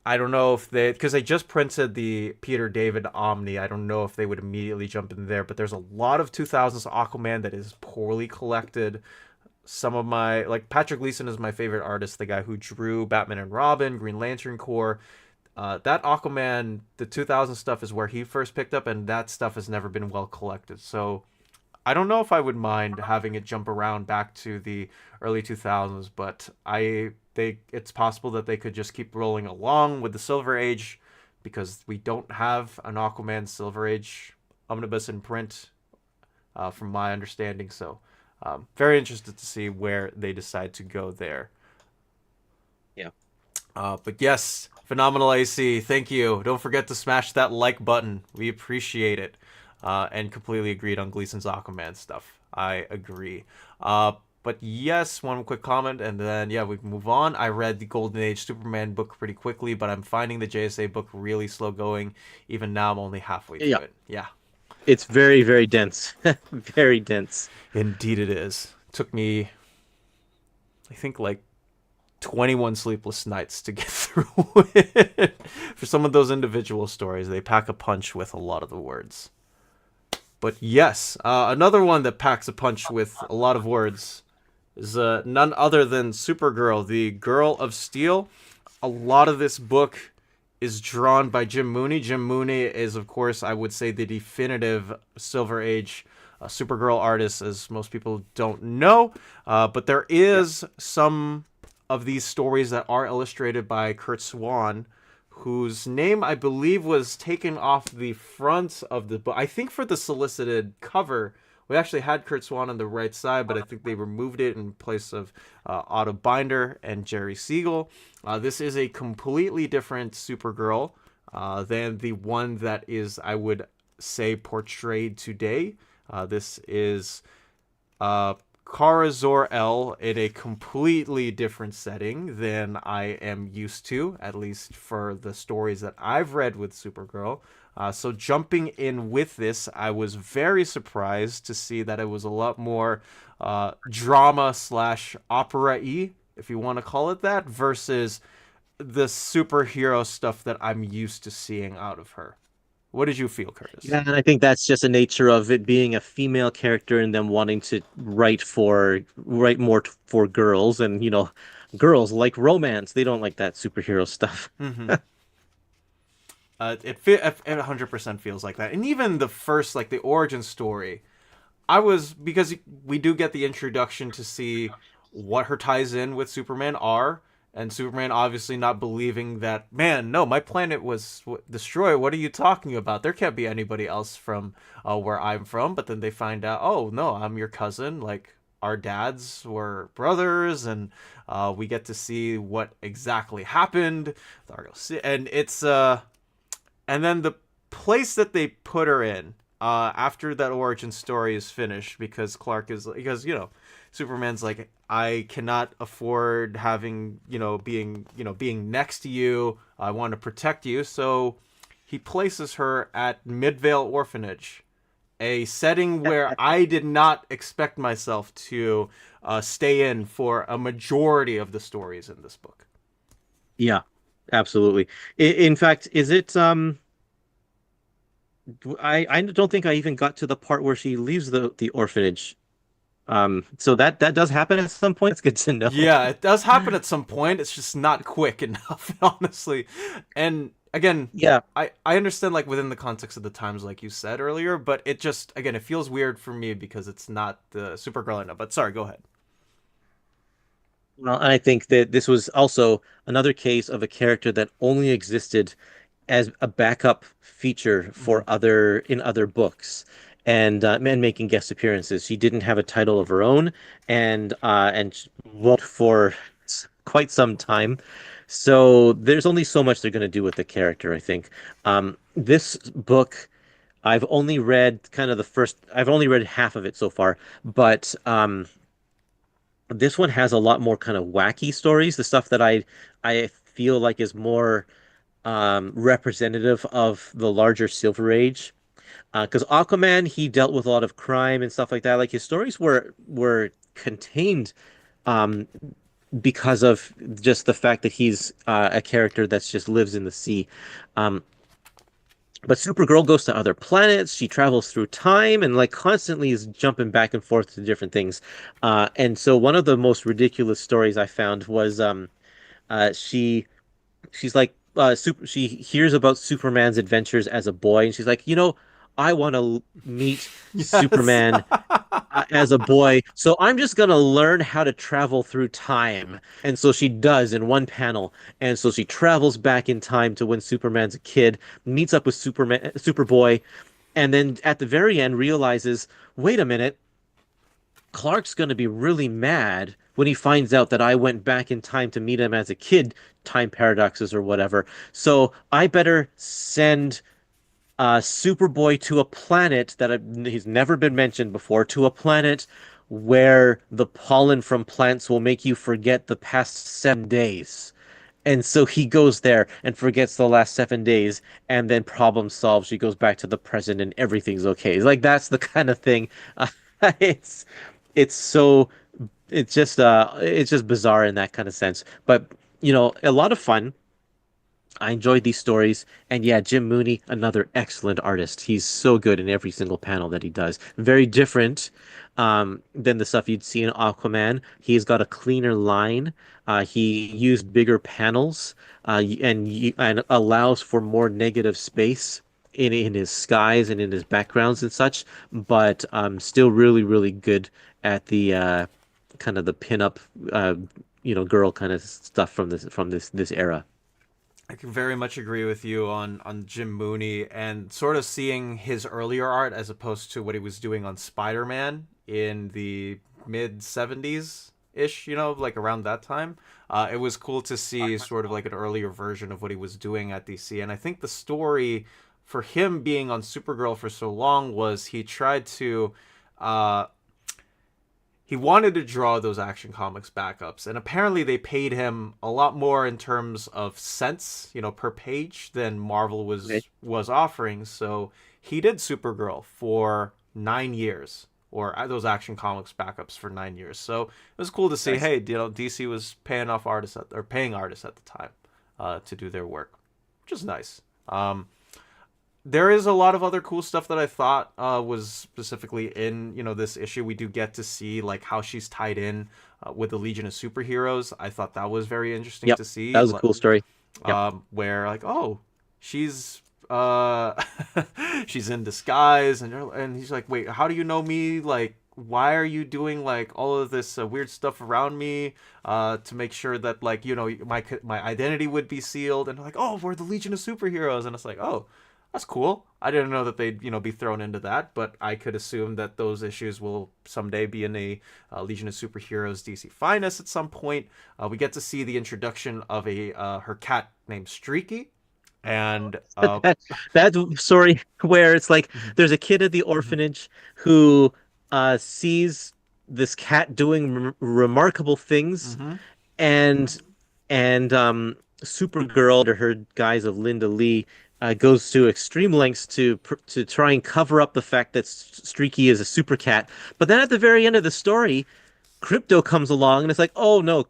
I don't know if because they just printed the Peter David Omni. I don't know if they would immediately jump in there, but there's a lot of 2000s Aquaman that is poorly collected. Some of my, like Patrick Gleason is my favorite artist, the guy who drew Batman and Robin, Green Lantern Corps. That Aquaman, the 2000 stuff is where he first picked up, and that stuff has never been well collected. So I don't know if I would mind having it jump around back to the early 2000s, but it's possible that they could just keep rolling along with the Silver Age, because we don't have an Aquaman Silver Age omnibus in print, from my understanding. So very interested to see where they decide to go there. Yeah. But yes, phenomenal AC. Thank you. Don't forget to smash that like button. We appreciate it. And completely agreed on Gleason's Aquaman stuff. I agree. But yes, one quick comment, and then yeah, we can move on. I read the Golden Age Superman book pretty quickly, but I'm finding the JSA book really slow going. Even now, I'm only halfway through Yeah. it. Yeah, It's very, very dense. Very dense. indeed it is. Took me, I think, like 21 sleepless nights to get through it. For some of those individual stories, they pack a punch with a lot of the words. But yes, another one that packs a punch with a lot of words is none other than Supergirl, the Girl of Steel. A lot of this book is drawn by Jim Mooney. Jim Mooney is, of course, I would say the definitive Silver Age Supergirl artist, as most people don't know. But there is some of these stories that are illustrated by Kurt Swan, whose name I believe was taken off the front of the book. I think for the solicited cover, we actually had Kurt Swan on the right side, but I think they removed it in place of Otto Binder and Jerry Siegel. This is a completely different Supergirl than the one that is, I would say, portrayed today. This is Kara Zor-El in a completely different setting than I am used to, at least for the stories that I've read with Supergirl. So jumping in with this, I was very surprised to see that it was a lot more drama slash opera-y, if you want to call it that, versus the superhero stuff that I'm used to seeing out of her. What did you feel, Curtis? Yeah, and I think that's just a nature of it being a female character and them wanting to write more for girls, and girls like romance. They don't like that superhero stuff. Mm-hmm. It 100% feels like that. And even the first, like the origin story, because we do get the introduction to see what her ties in with Superman are, and Superman obviously not believing that, man, no, my planet was destroyed. What are you talking about? There can't be anybody else from where I'm from. But then they find out, oh no, I'm your cousin. Like our dads were brothers, and we get to see what exactly happened. And it's and then the place that they put her in after that origin story is finished, because Superman's like, I cannot afford having being next to you. I want to protect you, so he places her at Midvale Orphanage, a setting where I did not expect myself to stay in for a majority of the stories in this book. Yeah, absolutely. In fact, is it I don't think I even got to the part where she leaves the orphanage. So that does happen at some point. It's good to know. Yeah, it does happen at some point. It's just not quick enough, honestly. And again, Yeah. I understand, like, within the context of the times, like you said earlier, but it just, again, it feels weird for me because it's not the Supergirl I know. But sorry, go ahead. Well, and I think that this was also another case of a character that only existed as a backup feature Hmm. for other books and making guest appearances. She didn't have a title of her own and she won't for quite some time. So there's only so much they're going to do with the character, I think. This book, I've only read half of it so far, but this one has a lot more kind of wacky stories, the stuff that I feel like is more representative of the larger Silver Age. Because Aquaman, he dealt with a lot of crime and stuff like that. Like his stories were contained um, because of just the fact that he's a character that's just lives in the sea. Um, but Supergirl goes to other planets. She travels through time and like constantly is jumping back and forth to different things. And so one of the most ridiculous stories I found was uh, she she's like she hears about Superman's adventures as a boy and she's like, I want to meet Yes. Superman as a boy, so I'm just gonna learn how to travel through time. And so she does in one panel. And so she travels back in time to when Superman's a kid, meets up with Superboy, and then at the very end realizes, wait a minute, Clark's going to be really mad when he finds out that I went back in time to meet him as a kid, time paradoxes or whatever. So I better send Superboy to a planet that he's never been mentioned before, to a planet where the pollen from plants will make you forget the past 7 days. And so he goes there and forgets the last 7 days, and then problem solves. She goes back to the present, and everything's okay. Like that's the kind of thing. Uh, it's it's so it's just bizarre in that kind of sense. But a lot of fun. I enjoyed these stories. And yeah, Jim Mooney, another excellent artist. He's so good in every single panel that he does. Very different than the stuff you'd see in Aquaman. He's got a cleaner line. He used bigger panels and allows for more negative space in his skies and in his backgrounds and such, but still really, really good at the kind of the pinup, girl kind of stuff from this era. I can very much agree with you on Jim Mooney, and sort of seeing his earlier art as opposed to what he was doing on Spider-Man in the mid 70s ish, like around that time. It was cool to see sort of like an earlier version of what he was doing at DC. And I think the story for him being on Supergirl for so long was he tried to uh, he wanted to draw those Action Comics backups, and apparently they paid him a lot more in terms of cents, per page than Marvel Okay. was offering. So he did Supergirl for 9 years, or those Action Comics backups for 9 years. So it was cool to see. Nice. Hey, DC was paying artists at the time to do their work, which is nice. There is a lot of other cool stuff that I thought was specifically in this issue. We do get to see like how she's tied in with the Legion of Superheroes. I thought that was very interesting Yep. to see. That was a cool story. Yep. Where like, oh, she's she's in disguise, and he's like, wait, how do you know me? Like, why are you doing like all of this weird stuff around me to make sure that like my identity would be sealed? And they're like, oh, we're the Legion of Superheroes, and it's like, oh, that's cool. I didn't know that they'd be thrown into that, but I could assume that those issues will someday be in a Legion of Superheroes DC Finest at some point. We get to see the introduction of a her cat named Streaky, and That story where it's like there's a kid at the orphanage who sees this cat doing remarkable things, mm-hmm. and Supergirl, under her guise of Linda Lee, goes to extreme lengths to try and cover up the fact that Streaky is a super cat. But then at the very end of the story, Crypto comes along and it's like, oh no,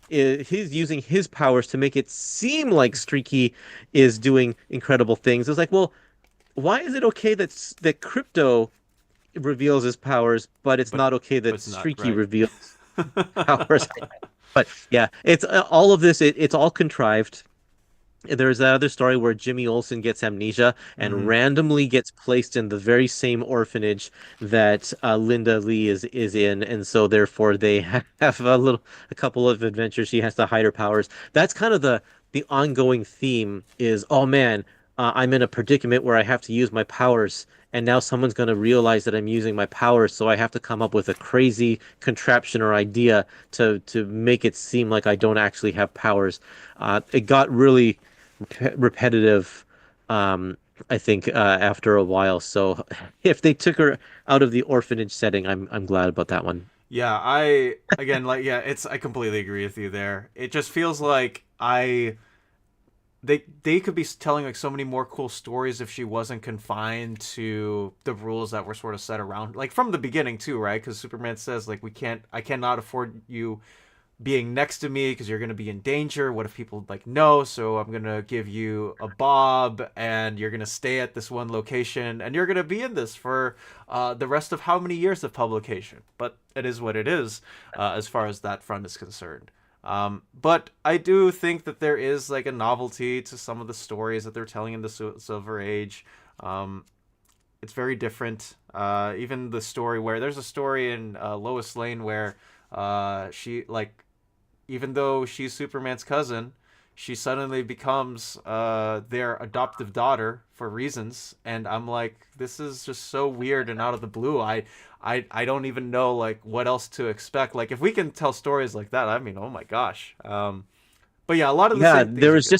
he's using his powers to make it seem like Streaky is doing incredible things. It's like, well, why is it okay that Crypto reveals his powers, but it's but not okay that it's not Streaky right. reveals powers? But yeah, it's all of this. It's all contrived. There's that other story where Jimmy Olsen gets amnesia and Mm-hmm. randomly gets placed in the very same orphanage that Linda Lee is in, and so therefore they have a couple of adventures. She has to hide her powers. That's kind of the ongoing theme is, oh man, I'm in a predicament where I have to use my powers, and now someone's going to realize that I'm using my powers, so I have to come up with a crazy contraption or idea to make it seem like I don't actually have powers. It got really repetitive, I think, after a while. So if they took her out of the orphanage setting, I'm glad about that one. Yeah, I again like yeah, it's I completely agree with you there. It just feels like they could be telling like so many more cool stories if she wasn't confined to the rules that were sort of set around like from the beginning too, right? Because Superman says like I cannot afford you being next to me because you're going to be in danger. What if people like know? So I'm going to give you a bob and you're going to stay at this one location and you're going to be in this for the rest of how many years of publication. But it is what it is as far as that front is concerned. But I do think that there is like a novelty to some of the stories that they're telling in the Silver Age. It's very different. Even the story where there's a story in Lois Lane where she like even though she's Superman's cousin, she suddenly becomes their adoptive daughter for reasons, and I'm like, this is just so weird and out of the blue. I don't even know like what else to expect. Like if we can tell stories like that, I mean, oh my gosh. But yeah, a lot of the Yeah, same things are good.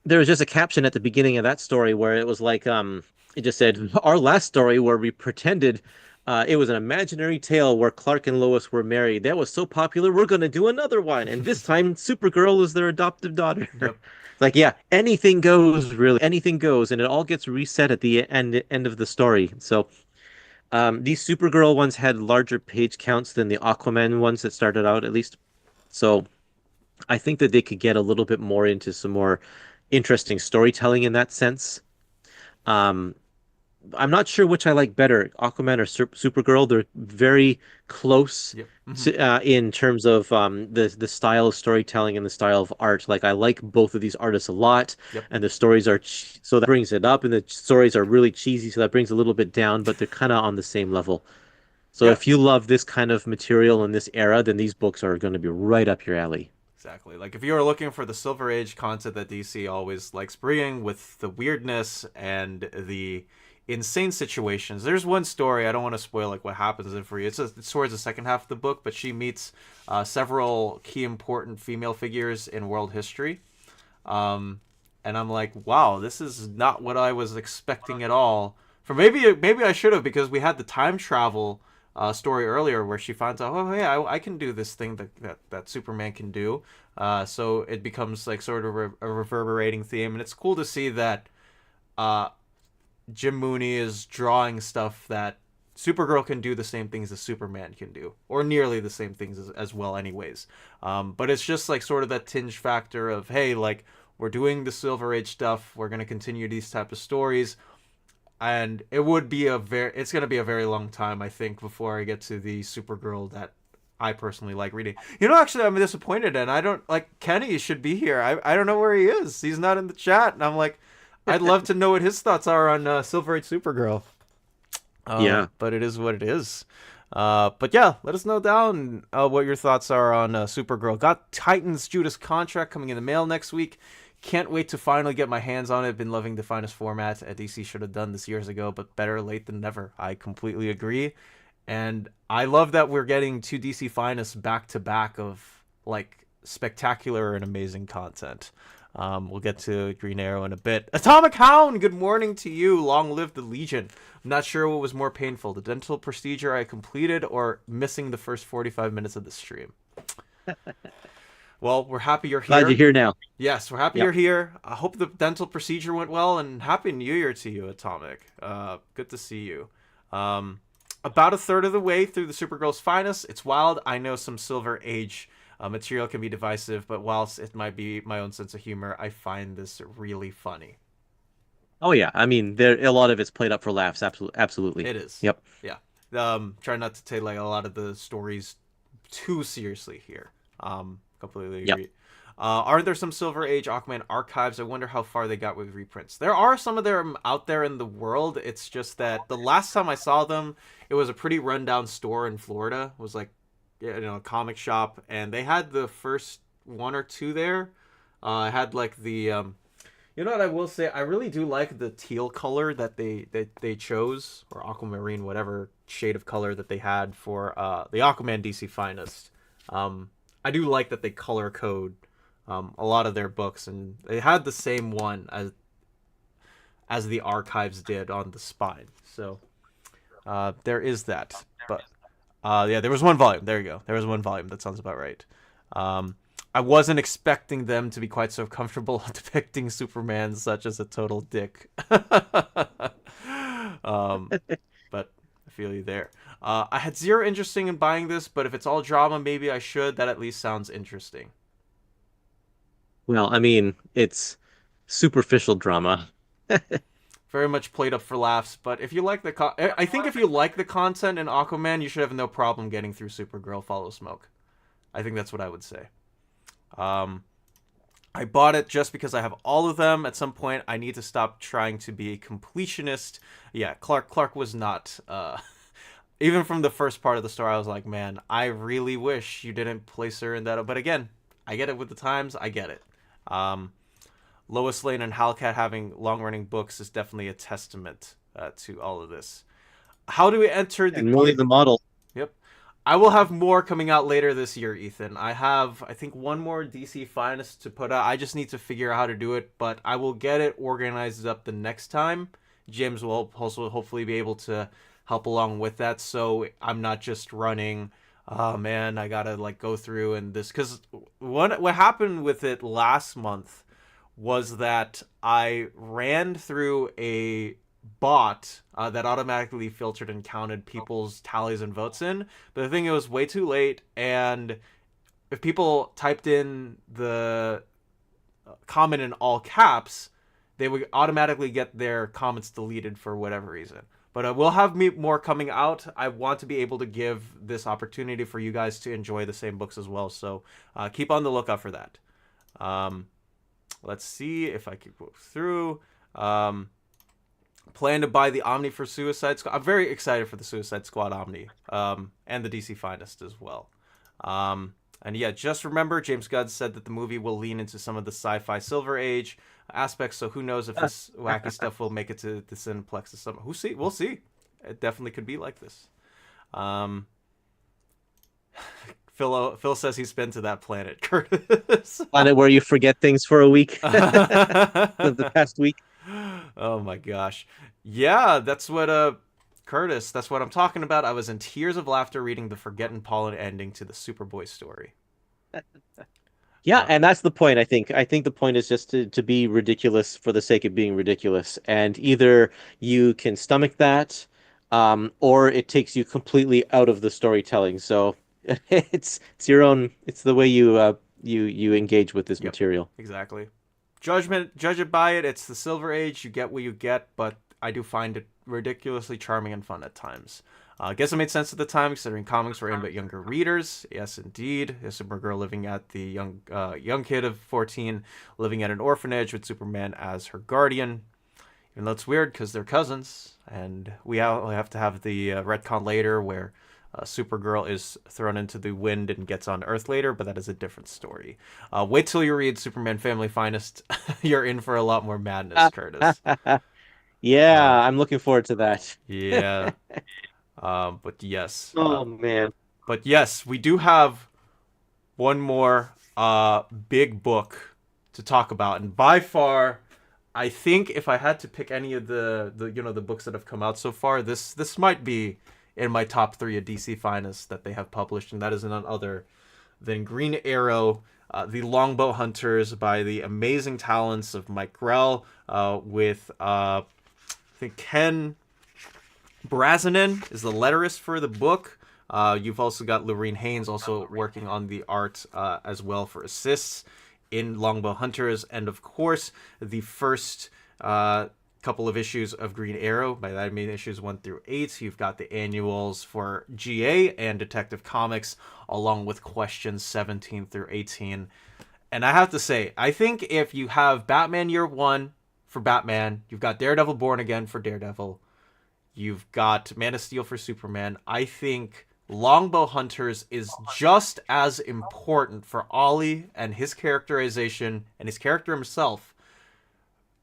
there was just a caption at the beginning of that story where it was like it just said our last story where we pretended it was an imaginary tale where Clark and Lois were married. That was so popular, we're going to do another one. And this time, Supergirl is their adoptive daughter. Yep. Like, yeah, anything goes, really. Anything goes. And it all gets reset at the end of the story. So these Supergirl ones had larger page counts than the Aquaman ones that started out, at least. So I think that they could get a little bit more into some more interesting storytelling in that sense. Um, I'm not sure which I like better, Aquaman or Supergirl. They're very close Yep. Hmm. in terms of the style of storytelling and the style of art. Like I like both of these artists a lot, Yep. and the stories are so that brings it up, and the stories are really cheesy, so that brings a little bit down. But they're kind of on the same level. So Yeah. if you love this kind of material in this era, then these books are going to be right up your alley. Exactly. Like if you were looking for the Silver Age content that DC always likes bringing with the weirdness and the insane situations. There's one story, I don't want to spoil like what happens in for you. It's towards the second half of the book, but she meets several key important female figures in world history. And I'm like, wow, this is not what I was expecting at all. For maybe I should have because we had the time travel story earlier where she finds out, oh yeah, I can do this thing that Superman can do. So it becomes like sort of a reverberating theme, and it's cool to see that uh, Jim Mooney is drawing stuff that Supergirl can do the same things as Superman can do, or nearly the same things as well, anyways. But it's just like sort of that tinge factor of, hey, like we're doing the Silver Age stuff, we're gonna continue these type of stories, and it's gonna be a very long time, I think, before I get to the Supergirl that I personally like reading. Actually, I'm disappointed, and I don't like Kenny should be here. I don't know where he is. He's not in the chat, and I'm like, I'd love to know what his thoughts are on Silver Age Supergirl. Yeah. But it is what it is. But yeah, let us know down what your thoughts are on Supergirl. Got Titan's Judas contract coming in the mail next week. Can't wait to finally get my hands on it. Been loving the finest format. DC should have done this years ago, but better late than never. I completely agree. And I love that we're getting two DC finest back to back of like spectacular and amazing content. We'll get to Green Arrow in a bit. Atomic Hound, good morning to you. Long live the Legion. I'm not sure what was more painful, the dental procedure I completed or missing the first 45 minutes of the stream. Well, we're happy you're here. Glad you're here now. Yes, we're happy you're here. I hope the dental procedure went well, and Happy New Year to you, Atomic. Good to see you. About a third of the way through the Supergirl's finest. It's wild. I know some Silver Age material can be divisive, but whilst it might be my own sense of humor, I find this really funny. Oh yeah, I mean, a lot of it's played up for laughs. Absolutely. It is. Yep. Yeah. Try not to take like a lot of the stories too seriously here. Completely agree. Yep. Are there some Silver Age Aquaman archives? I wonder how far they got with reprints. There are some of them out there in the world. It's just that the last time I saw them, it was a pretty rundown store in Florida. It was like, a comic shop, and they had the first one or two there. I had like the, you know what I will say? I really do like the teal color that they chose, or aquamarine, whatever shade of color that they had for the Aquaman DC Finest. I do like that they color code a lot of their books, and they had the same one as the archives did on the spine. So there is that. But yeah, there was one volume. There you go. There was one volume. That sounds about right. I wasn't expecting them to be quite so comfortable depicting Superman such as a total dick. But I feel you there. I had zero interest in buying this, but if it's all drama, maybe I should. That at least sounds interesting. Well, I mean, it's superficial drama. Very much played up for laughs, but if you like I think if you like the content in Aquaman, you should have no problem getting through Supergirl Follow Smoke. I think that's what I would say. I bought it just because I have all of them. At some point, I need to stop trying to be a completionist. Yeah, Clark was not. Even from the first part of the story, I was like, man, I really wish you didn't place her in that. But again, I get it with the times. I get it. Lois Lane and Hellcat having long-running books is definitely a testament to all of this. How do we enter the... And really the model. Yep. I will have more coming out later this year, Ethan. I have, I think, one more DC Finest to put out. I just need to figure out how to do it, but I will get it organized up the next time. James will also hopefully be able to help along with that, so I'm not just running... Oh man, I gotta like go through and this, because what happened with it last month was that I ran through a bot that automatically filtered and counted people's tallies and votes in. But the thing, it was way too late, and if people typed in the comment in all caps, they would automatically get their comments deleted for whatever reason. But we'll have more coming out. I want to be able to give this opportunity for you guys to enjoy the same books as well. So keep on the lookout for that. Let's see if I can go through. Plan to buy the Omni for Suicide Squad. I'm very excited for the Suicide Squad Omni. And the DC Finest as well. And yeah, just remember, James Gunn said that the movie will lean into some of the sci-fi Silver Age aspects, so who knows if this wacky stuff will make it to the Cineplex this summer. We'll see. It definitely could be like this. Phil says he's been to that planet, Kurtis. Planet where you forget things for a week. The past week. Oh my gosh. Yeah, that's what Kurtis, that's what I'm talking about. I was in tears of laughter reading the Forgotten Pollen ending to the Superboy story. Yeah, and that's the point, I think. I think the point is just to be ridiculous for the sake of being ridiculous. And either you can stomach that, or it takes you completely out of the storytelling. So it's your own, it's the way you you engage with this material. Exactly. Judge it by it. It's the Silver Age. You get what you get, but I do find it ridiculously charming and fun at times. I guess it made sense at the time, considering comics were aimed at younger readers. Yes, indeed. A Supergirl living at the young kid of 14, living at an orphanage with Superman as her guardian. even though it's weird because they're cousins, and we have to have the retcon later where Supergirl is thrown into the wind and gets on Earth later, but that is a different story. Wait till you read Superman Family Finest. You're in for a lot more madness, Curtis. Yeah, Uh, I'm looking forward to that. yeah. But yes. Oh man. But yes, we do have one more big book to talk about, and by far, I think if I had to pick any of the books that have come out so far, this might be in my top three of DC Finest that they have published, and that is none other than Green Arrow, the Longbow Hunters by the amazing talents of Mike Grell, with I think Ken Brazanin is the letterist for the book. You've also got Lorene Haynes also working on the art as well for assists in Longbow Hunters, and of course the first couple of issues of Green Arrow. By that I mean issues 1 through 8. You've got the annuals for GA and Detective Comics, along with questions 17 through 18. And I have to say, I think if you have Batman Year One for Batman, you've got Daredevil Born Again for Daredevil, you've got Man of Steel for Superman, I think Longbow Hunters is just as important for Ollie and his characterization and his character himself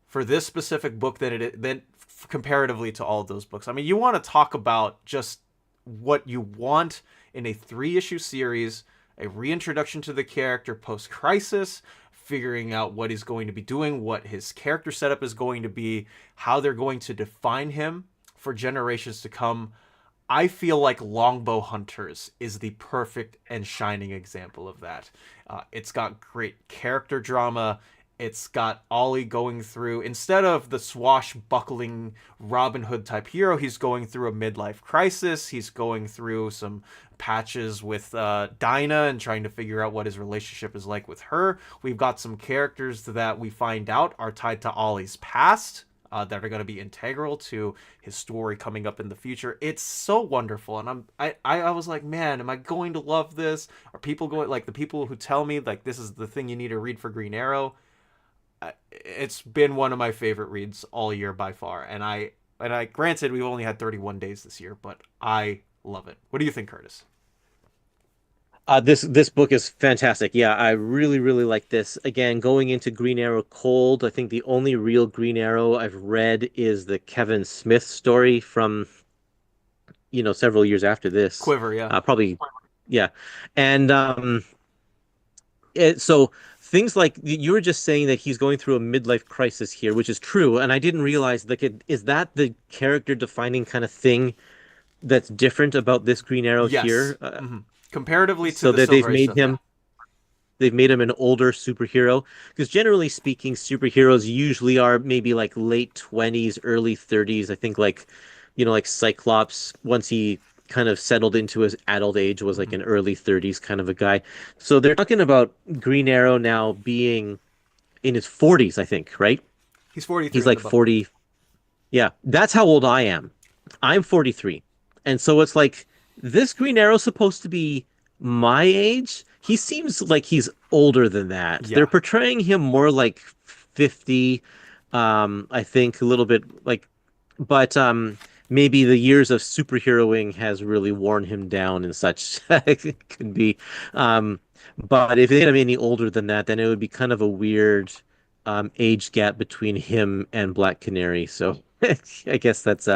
for this specific book than comparatively to all of those books. I mean, you want to talk about just what you want in a 3-issue series, a reintroduction to the character post-crisis, figuring out what he's going to be doing, what his character setup is going to be, how they're going to define him for generations to come. I feel like Longbow Hunters is the perfect and shining example of that. It's got great character drama. It's got Ollie going through, instead of the swashbuckling Robin Hood type hero, he's going through a midlife crisis. He's going through some patches with Dinah and trying to figure out what his relationship is like with her. We've got some characters that we find out are tied to Ollie's past, that are going to be integral to his story coming up in the future. It's so wonderful, and I was like, man, am I going to love this? Are people going, like, the people who tell me like this is the thing you need to read for Green Arrow? It's been one of my favorite reads all year by far, and I granted we've only had 31 days this year, but I love it. What do you think, Curtis? This book is fantastic. Yeah, I really, really like this. Again, going into Green Arrow cold, I think the only real Green Arrow I've read is the Kevin Smith story from, several years after this. Quiver, yeah. Probably, yeah. And so things like you were just saying that he's going through a midlife crisis here, which is true. And I didn't realize, like, is that the character defining kind of thing that's different about this Green Arrow Yes. here? Comparatively to So the that Silver Age stuff, yeah. they've made him an older superhero, because generally speaking, superheroes usually are maybe like late 20s, early 30s. I think, like, like Cyclops, once he kind of settled into his adult age, was like Mhm. an early 30s kind of a guy. So they're talking about Green Arrow now being in his 40s, I think, right? He's 43 He's in like the book. 40. Yeah, that's how old I am. I'm 43. And so it's like, this Green Arrow's supposed to be my age. He seems like he's older than that. They're Yeah. portraying him more like 50, I think a little bit like, but maybe the years of superheroing has really worn him down and such. It could be. Um, but if they had him any older than that, then it would be kind of a weird age gap between him and Black Canary. So I guess that's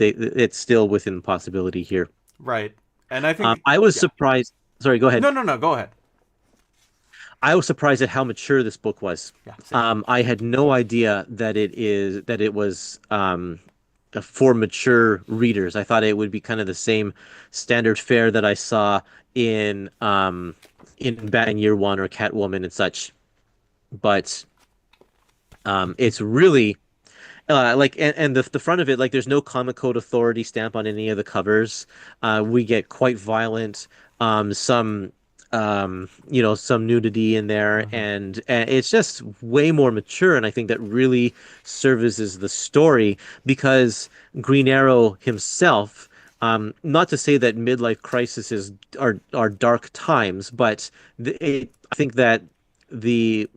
it's still within possibility here. Right. And I think, I was yeah. surprised. Sorry, go ahead. No, no, no, go ahead. I was surprised at how mature this book was. Yeah, same. I had no idea that it was for mature readers. I thought it would be kind of the same standard fare that I saw in Batman Year One or Catwoman and such. But it's really like, and the front of it, like, there's no Comic Code Authority stamp on any of the covers. We get quite violent, some nudity in there, Mhm. and it's just way more mature. And I think that really services the story, because Green Arrow himself, not to say that midlife crises are dark times, but I think that the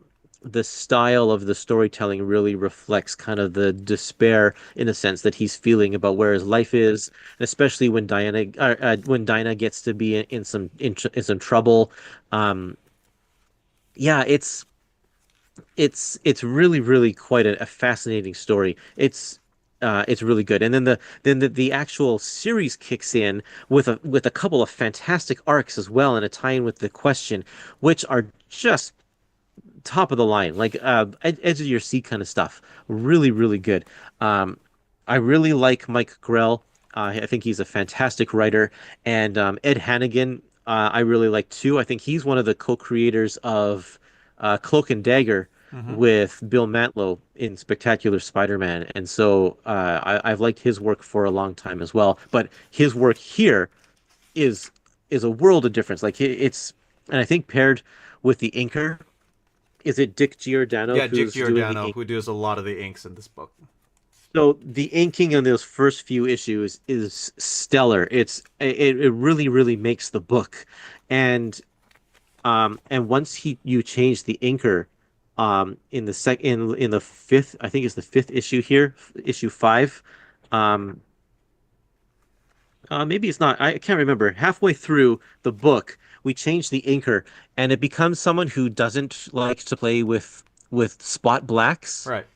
the style of the storytelling really reflects kind of the despair in a sense that he's feeling about where his life is, especially when Dinah gets to be in some trouble. Um, yeah, it's really really quite a fascinating story. It's really good. And then the actual series kicks in with a couple of fantastic arcs as well, and a tie-in with the question, which are just top of the line, like edge of your seat kind of stuff. Really, really good. Um, I really like Mike Grell. I think he's a fantastic writer, and Ed Hannigan, I really like too. I think he's one of the co-creators of Cloak and Dagger Hmm. with Bill Mantlo in Spectacular Spider-Man, and so I've liked his work for a long time as well. But his work here is is a world of difference. And I think paired with the inker, is it Dick Giordano Yeah, Dick who's doing the Giordano, ink? who does a lot of the inks in this book. So the inking in those first few issues is stellar. It really really makes the book, and once he you change the inker, in the fifth, I think it's the fifth issue here, issue five, um maybe it's not, I can't remember. Halfway through the book, we change the inker, and it becomes someone who doesn't like to play with spot blacks. Right.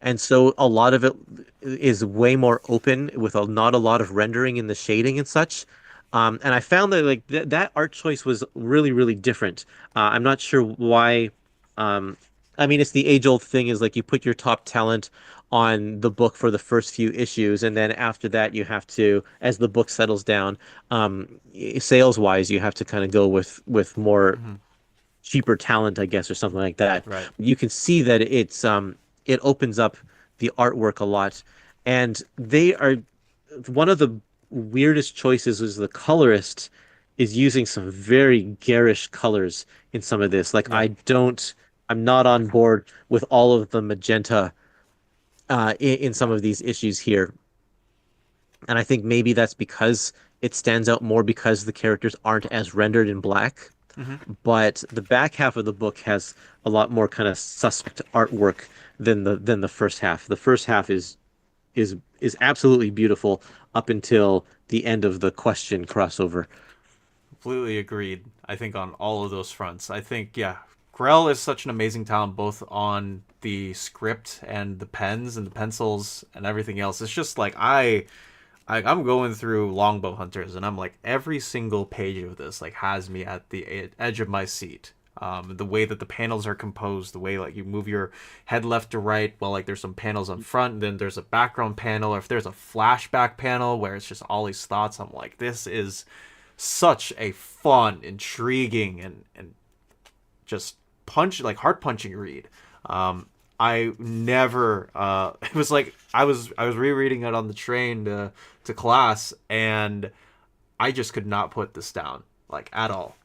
And so a lot of it is way more open with not a lot of rendering in the shading and such. And I found that that art choice was really, really different. I'm not sure why. Um, I mean, it's the age-old thing is like you put your top talent on the book for the first few issues, and then after that, you have to, as the book settles down, sales-wise, you have to kind of go with more Hmm. cheaper talent, I guess, or something like that. Right. You can see that it opens up the artwork a lot, and they are one of the weirdest choices is the colorist is using some very garish colors in some of this. Like Yeah. I'm not on board with all of the magenta in some Yeah. of these issues here, and I think maybe that's because it stands out more because the characters aren't as rendered in black. Hmm. But the back half of the book has a lot more kind of suspect artwork than the first half. The first half is absolutely beautiful up until the end of the question crossover. Completely agreed. I think on all of those fronts. I think, yeah, Grell is such an amazing talent, both on the script and the pens and the pencils and everything else. It's just like I'm going through Longbow Hunters, and I'm like every single page of this like has me at the edge of my seat. The way that the panels are composed, the way like you move your head left to right, well, like there's some panels on front, and then there's a background panel, or if there's a flashback panel where it's just all these thoughts, I'm like, this is such a fun, intriguing, and just heart punching read. I never it was like I was rereading it on the train to class, and I just could not put this down like at all.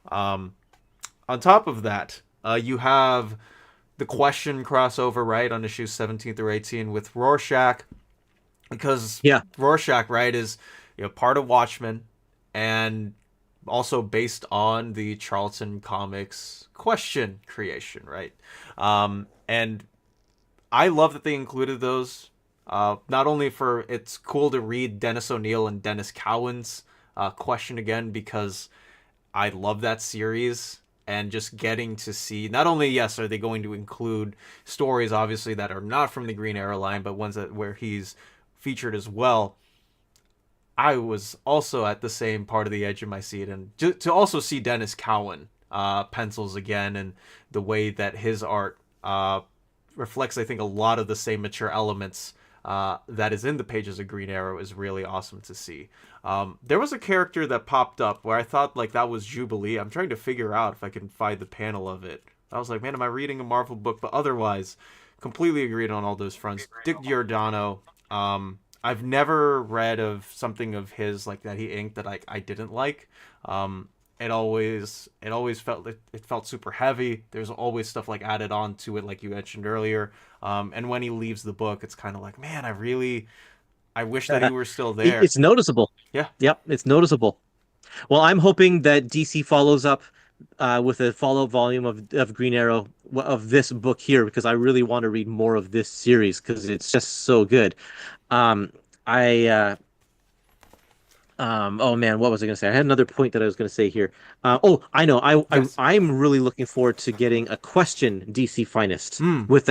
On top of that, you have the question crossover, right, on issues 17 through 18 with Rorschach, because Yeah, Rorschach, right, is part of Watchmen, and also based on the Charlton Comics question creation, right? And I love that they included those. Not only for it's cool to read Dennis O'Neil and Dennis Cowan's question again, because I love that series, and just getting to see not only, yes, are they going to include stories obviously that are not from the Green Arrow line, but ones that where he's featured as well. I was also at the same part of the edge of my seat, and to also see Dennis Cowan pencils again, and the way that his art reflects, I think, a lot of the same mature elements that is in the pages of Green Arrow is really awesome to see. There was a character that popped up where I thought like that was Jubilee. I'm trying to figure out if I can find the panel of it. I was like, man, am I reading a Marvel book? But otherwise, completely agreed on all those fronts. Dick Giordano. I've never read of something of his like that he inked that I didn't like. It always it felt super heavy. There's always stuff like added on to it, like you mentioned earlier. And when he leaves the book, it's kind of like, man, I wish that he were still there. it's noticeable. Yeah. Yep, it's noticeable. Well, I'm hoping that DC follows up with a follow-up volume of Green Arrow of this book here because I really want to read more of this series because it's just so good. Um, I oh man, what was I going to say? I had another point that I was going to say here. Oh, I know. Yes. I'm really looking forward to getting a question DC Finest Mm. with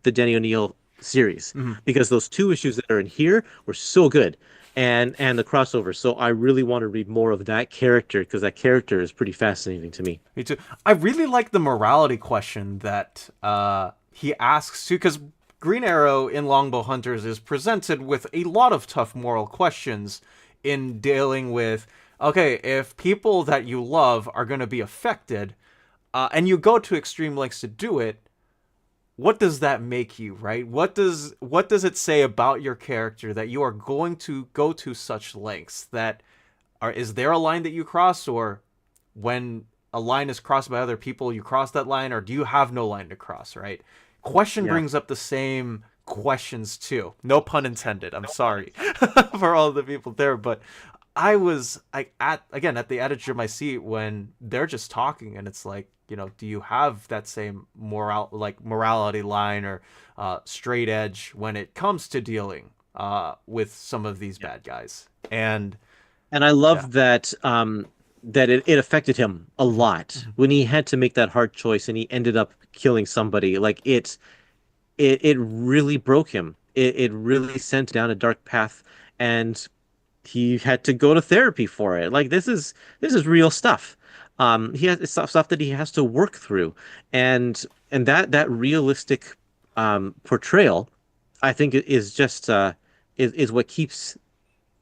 the Denny O'Neil series Mhm. because those two issues that are in here were so good and the crossover. So I really want to read more of that character because that character is pretty fascinating to me. Me too. I really like the morality question that he asks too, because Green Arrow in Longbow Hunters is presented with a lot of tough moral questions in dealing with, okay, if people that you love are going to be affected, and you go to extreme lengths to do it, what does that make you, right? What does it say about your character that you are going to go to such lengths? That are is there a line that you cross, or when a line is crossed by other people, you cross that line, or do you have no line to cross, right? Question Yeah. brings up the same questions too. No pun intended. I'm sorry for all the people there, but I was like at the edge of my seat when they're just talking, and it's like, do you have that same morality line or straight edge when it comes to dealing with some of these Yeah. bad guys? And And I yeah. love that that it affected him a lot Mhm. when he had to make that hard choice and he ended up killing somebody. Like it really broke him. It really sent down a dark path and he had to go to therapy for it. Like this is real stuff. He has it's stuff that he has to work through, and that realistic portrayal, I think, is just is what keeps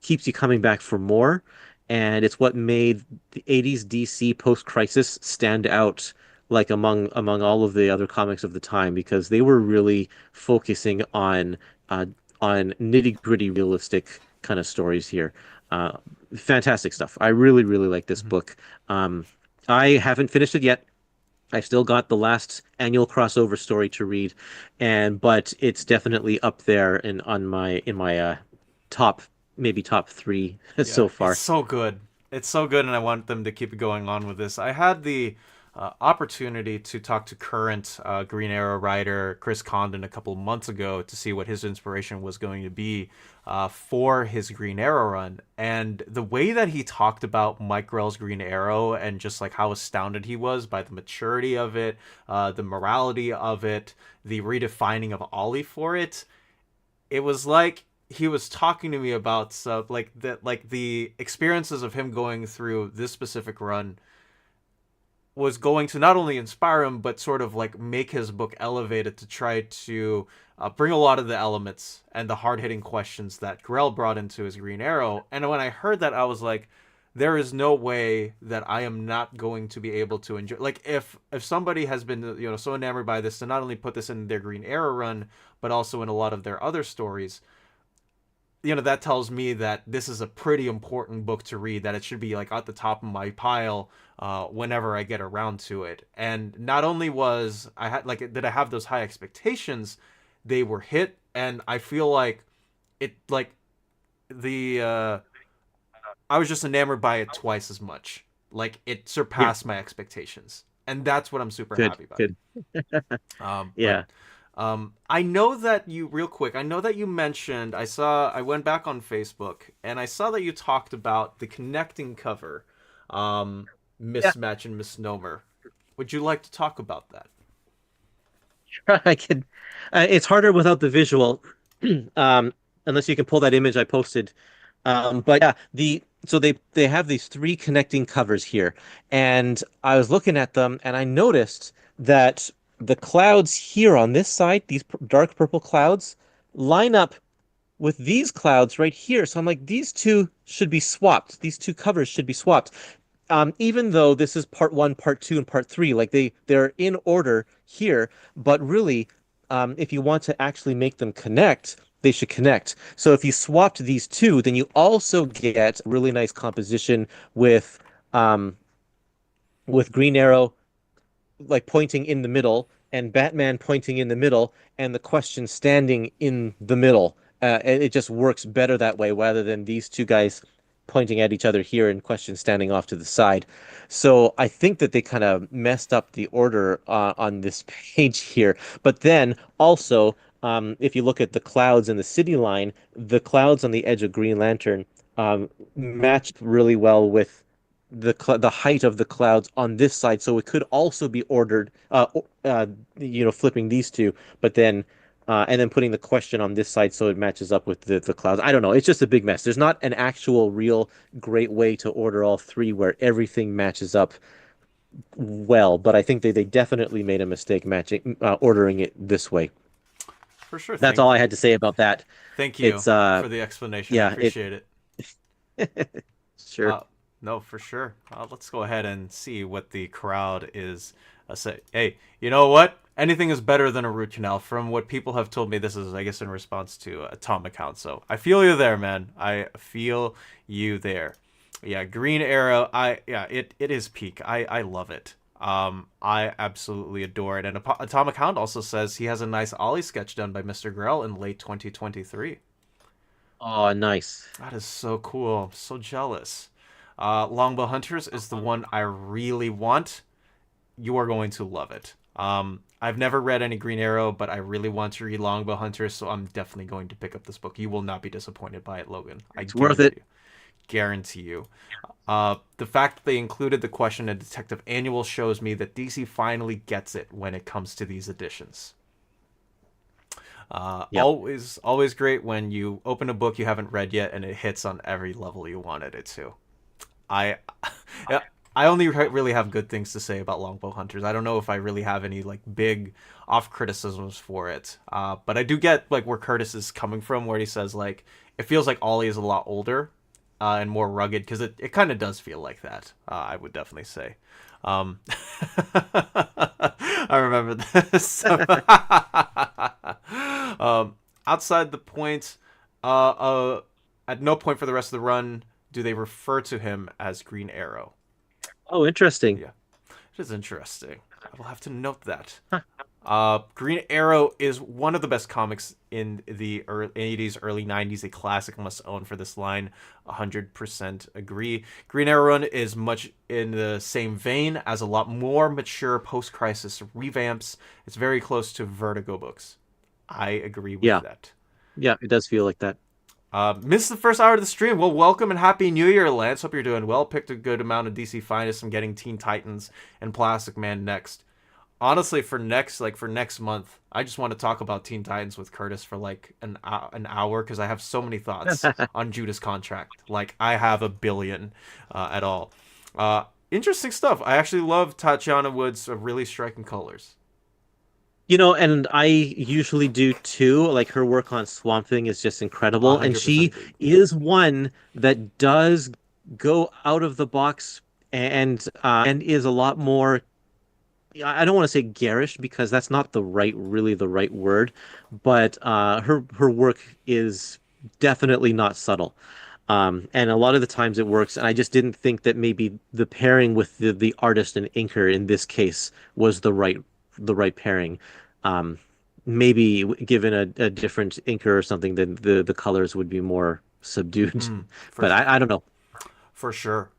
you coming back for more. And it's what made the 80s DC post-crisis stand out like among all of the other comics of the time because they were really focusing uh, on nitty-gritty realistic kind of stories here. Uh, Fantastic stuff. I really, really like this Mhm. book. Um, I haven't finished it yet. I still got the last annual crossover story to read, and but it's definitely up there in my top maybe top three Yeah, so it's far. so good. It's so good, and I want them to keep going on with this. I had the opportunity to talk to current Green Arrow writer Chris Condon a couple months ago to see what his inspiration was going to be for his Green Arrow run. And the way that he talked about Mike Grell's Green Arrow and just like how astounded he was by the maturity of it, the morality of it, the redefining of Ollie for it, it was like he was talking to me about stuff like that, like the experiences of him going through this specific run was going to not only inspire him but sort of like make his book elevated to try to bring a lot of the elements and the hard-hitting questions that Grell brought into his Green Arrow. And when I heard that, I was like, there is no way that I am not going to be able to enjoy, like, if somebody has been so enamored by this to not only put this in their Green Arrow run but also in a lot of their other stories, that tells me that this is a pretty important book to read, that it should be like at the top of my pile whenever I get around to it. And not only was I had like did I have those high expectations, they were hit, and I feel like it like the I was just enamored by it twice as much. Like it Yeah, surpassed my expectations, and that's what I'm super good, happy about. good. But Yeah. I know that you, real quick, I know that you mentioned, I went back on Facebook and I saw that you talked about the connecting cover, Yeah, mismatch and misnomer. Would you like to talk about that? I can. It's harder without the visual, um, unless you can pull that image I posted. But yeah, they have these three connecting covers here, and I was looking at them, and I noticed that the clouds here on this side, these dark purple clouds, line up with these clouds right here. So I'm like, these two should be swapped. These two covers should be swapped. Even though this is part one, part two, and part three, like they're in order here, but really, if you want to actually make them connect, they should connect. So if you swapped these two, then you also get really nice composition um with Green Arrow like pointing in the middle and Batman pointing in the middle and the question standing in the middle. And it just works better that way rather than these two guys. pointing at each other here and questions standing off to the side. So I think that they kind of messed up the order on this page here. But then also, if you look at the clouds in the city line, the clouds on the edge of Green Lantern match really well with the height of the clouds on this side. So it could also be ordered, flipping these two, but then and then putting the question on this side so it matches up with the clouds. I don't know. It's just a big mess. There's not an actual real great way to order all three where everything matches up well, but I think they definitely made a mistake matching ordering it this way. For sure. That's all I had to say about that. Thank you It's for the explanation. I yeah, appreciate it. sure. No, for sure. Let's go ahead and see what the crowd is say. Hey, you know what? Anything is better than a root canal. From what people have told me, this is, I guess, in response to Atomic Count. So I feel you there, man. I feel you there. Yeah, Green Arrow. It is peak. I love it. I absolutely adore it. And Atomic Hound also says he has a nice Ollie sketch done by Mr. Grell in late 2023. Oh, nice. That is so cool. I'm so jealous. Longbow Hunters is the one I really want. You are going to love it. I've never read any Green Arrow, but I really want to read Longbow Hunters, so I'm definitely going to pick up this book. You will not be disappointed by it, Logan. It's worth it. Guarantee you. The fact that they included the question in Detective Annual shows me that DC finally gets it when it comes to these editions. Yep. Always great when you open a book you haven't read yet and it hits on every level you wanted it to. I I only really have good things to say about Longbow Hunters. I don't know if I really have any like big off criticisms for it. But I do get like where Kurtis is coming from, where he says like it feels like Ollie is a lot older and more rugged, because it kind of does feel like that. I would definitely say. I remember this. Outside the point, at no point for the rest of the run do they refer to him as Green Arrow. Oh, interesting. Yeah, it is interesting. I will have to note that. Huh. Green Arrow is one of the best comics in the early 80s, early 90s, a classic must own for this line. 100% agree. Green Arrow Run is much in the same vein as a lot more mature post-crisis revamps. It's very close to Vertigo books. I agree with that. Yeah, it does feel like that. Missed the first hour of the stream. Well, welcome and happy New Year, Lance. Hope you're doing well. Picked a good amount of DC finest. I'm getting Teen Titans and Plastic Man next. Honestly, for next month, I just want to talk about Teen Titans with Kurtis for like an hour, because I have so many thoughts on Judas Contract. Like, I have a billion at all. Interesting stuff. I actually love Tatiana Wood's really striking colors. You know, and I usually do too. Like her work on Swamp Thing is just incredible. And 100% she agree. is one that does go out of the box and is a lot more. I don't want to say garish because that's not really the right word, but her work is definitely not subtle. And a lot of the times it works. And I just didn't think that maybe the pairing with the artist and inker in this case was the right pairing. Maybe given a different inker or something, then the colors would be more subdued. But Sure. I don't know. For sure.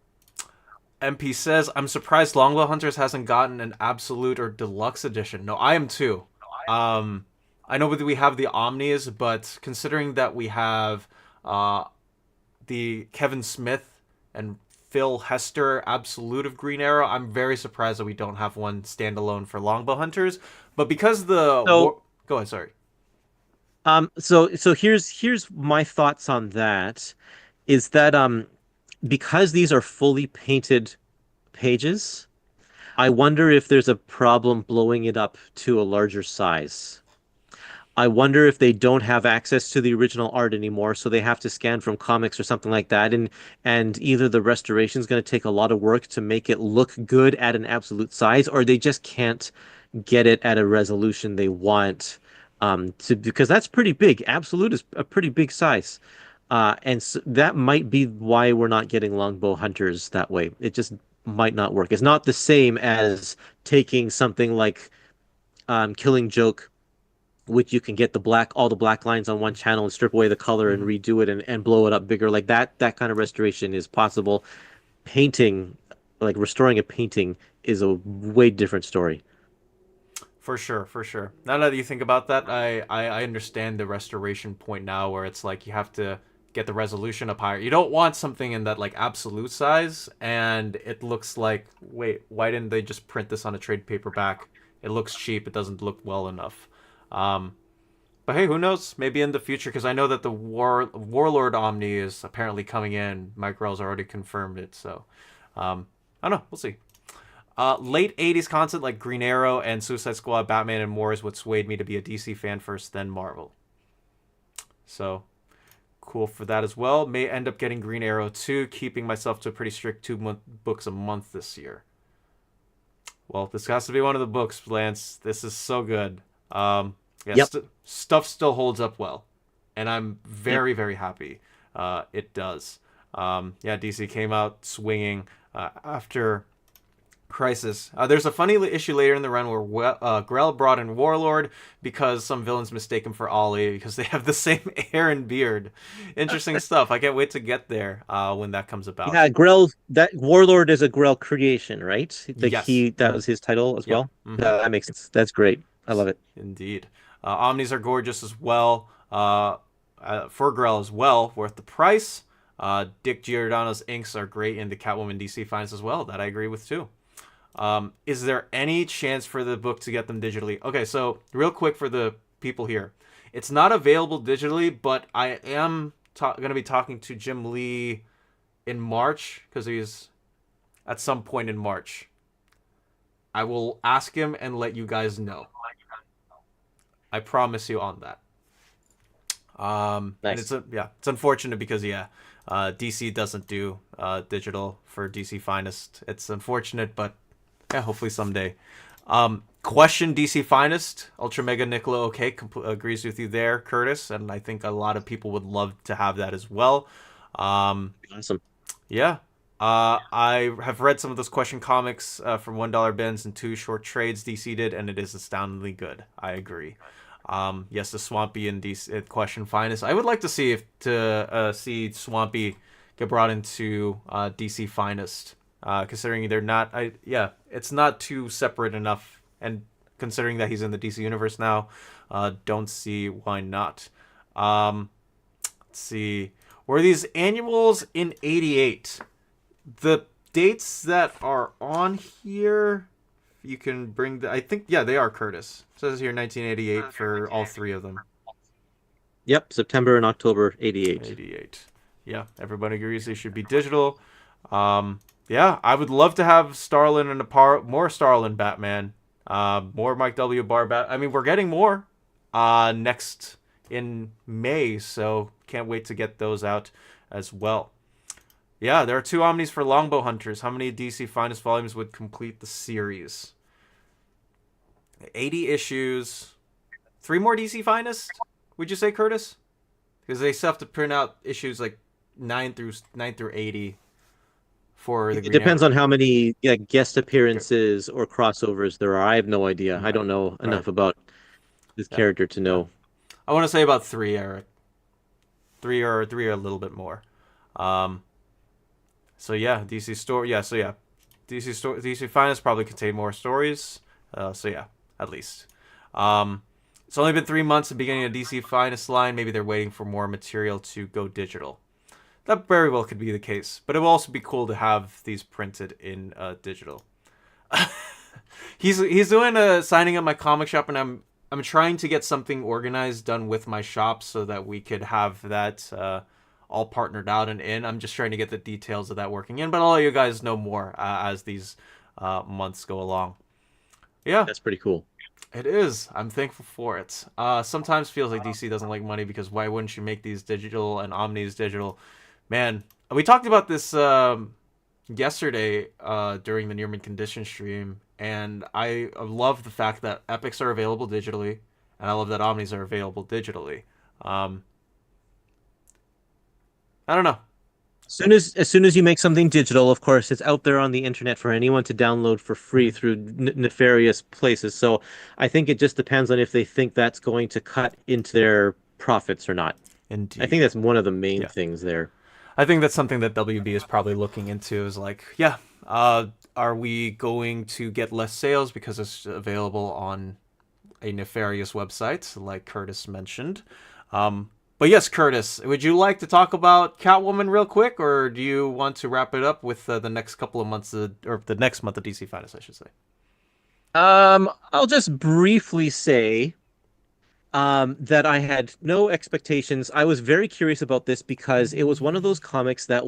MP says, I'm surprised Longbow Hunters hasn't gotten an absolute or deluxe edition. No, I am too. I know that we have the Omnis, but considering that we have the Kevin Smith and Phil Hester Absolute of Green Arrow, I'm very surprised that we don't have one standalone for Longbow Hunters. But because So go ahead, sorry. so here's my thoughts on that, is that because these are fully painted pages, I wonder if there's a problem blowing it up to a larger size. I wonder if they don't have access to the original art anymore, so they have to scan from comics or something like that, and either the restoration is going to take a lot of work to make it look good at an absolute size, or they just can't get it at a resolution they want, because that's pretty big. Absolute is a pretty big size. And so that might be why we're not getting Longbow Hunters that way. It just might not work. It's not the same as taking something like Killing Joke which you can get all the black lines on one channel and strip away the color and Hmm. redo it and blow it up bigger. Like that kind of restoration is possible. Painting, like restoring a painting, is a way different story. For sure, for sure. Now that you think about that, I understand the restoration point now, where it's like you have to get the resolution up higher. You don't want something in that like absolute size, and it looks like, wait, why didn't they just print this on a trade paperback? It looks cheap. It doesn't look well enough. Um, but hey, who knows? Maybe in the future, because I know that the Warlord Omni is apparently coming in. Mike Grell's already confirmed it, so I don't know. We'll see. Late 80s content like Green Arrow and Suicide Squad, Batman, and more is what swayed me to be a DC fan first, then Marvel. So, cool for that as well. May end up getting Green Arrow too, keeping myself to a pretty strict books a month this year. Well, this has to be one of the books, Lance. This is so good. Yeah, Yep. stuff still holds up well. And I'm Yep. very, very happy it does. Yeah, DC came out swinging after Crisis. There's a funny issue later in the run where Grell brought in Warlord because some villains mistake him for Ollie because they have the same hair and beard. Interesting stuff. I can't wait to get there when that comes about. Yeah, Grell, that Warlord is a Grell creation, right? Like Yes. that was his title as Yep. well. Mm-hmm. That makes sense. That's great. I love it. Indeed. Omnis are gorgeous as well. For Grell as well, worth the price. Dick Giordano's inks are great in the Catwoman DC finds as well. That I agree with too. Is there any chance for the book to get them digitally? Okay, so real quick for the people here. It's not available digitally, but I am going to be talking to Jim Lee in March because he's at some point in March. I will ask him and let you guys know. I promise you on that. And Nice. it's unfortunate because DC doesn't do digital for DC Finest. It's unfortunate, but yeah, hopefully someday. Question DC Finest, Ultra Mega Nicola OK agrees with you there, Kurtis, and I think a lot of people would love to have that as well. Awesome. Yeah. I have read some of those question comics from $1 bins and two short trades DC did, and it is astoundingly good. I agree. Yes, the Swampy and DC question finest. I would like to see see Swampy get brought into DC finest, considering they're not. It's not too separate enough, and considering that he's in the DC universe now, don't see why not. Let's see. Were these annuals in '88? The dates that are on here, you can bring I think, yeah, they are, Kurtis. It says here 1988 for all three of them. Yep, September and October 88. 88. Yeah, everybody agrees they should be digital. Yeah, I would love to have Starlin and more Starlin Batman. More Mike W. Barr I mean, we're getting more next in May, so can't wait to get those out as well. Yeah, there are 2 Omnis for Longbow Hunters. How many DC Finest volumes would complete the series? 80 issues. 3 more DC Finest? Would you say, Kurtis? Because they still have to print out issues like 9 through 80 for the It Green depends Arrow. on how many guest appearances or crossovers there are. I have no idea. I Right. don't know Right. enough about this Yeah. character to Yeah. know. I want to say about 3, Eric. 3 or a little bit more. Um, so yeah, DC story. Yeah, so yeah, DC Finest probably contain more stories. So yeah, at least. It's only been 3 months at the beginning of DC Finest line. Maybe they're waiting for more material to go digital. That very well could be the case, but it will also be cool to have these printed in digital. He's doing a signing up my comic shop, and I'm trying to get something organized done with my shop so that we could have that all partnered out and in. I'm just trying to get the details of that working in, but I'll let you guys know more as these months go along. Yeah, That's pretty cool. it is. I'm thankful for it. Sometimes feels like DC doesn't like money because why wouldn't you make these digital and Omnis digital? Man, we talked about this yesterday during the Near Mint Condition stream, and I love the fact that Epics are available digitally, and I love that Omnis are available digitally. I don't know. As soon as you make something digital, of course, it's out there on the internet for anyone to download for free Mhm. through nefarious places. So I think it just depends on if they think that's going to cut into their profits or not. I think Indeed. that's one of the main Yeah. things there. I think that's something that WB is probably looking into is like, yeah, uh, are we going to get less sales because it's available on a nefarious website, like Kurtis mentioned? But yes, Curtis, would you like to talk about Catwoman real quick, or do you want to wrap it up with the next couple of months, or the next month of DC Finest, I should say? I'll just briefly say that I had no expectations. I was very curious about this because it was one of those comics that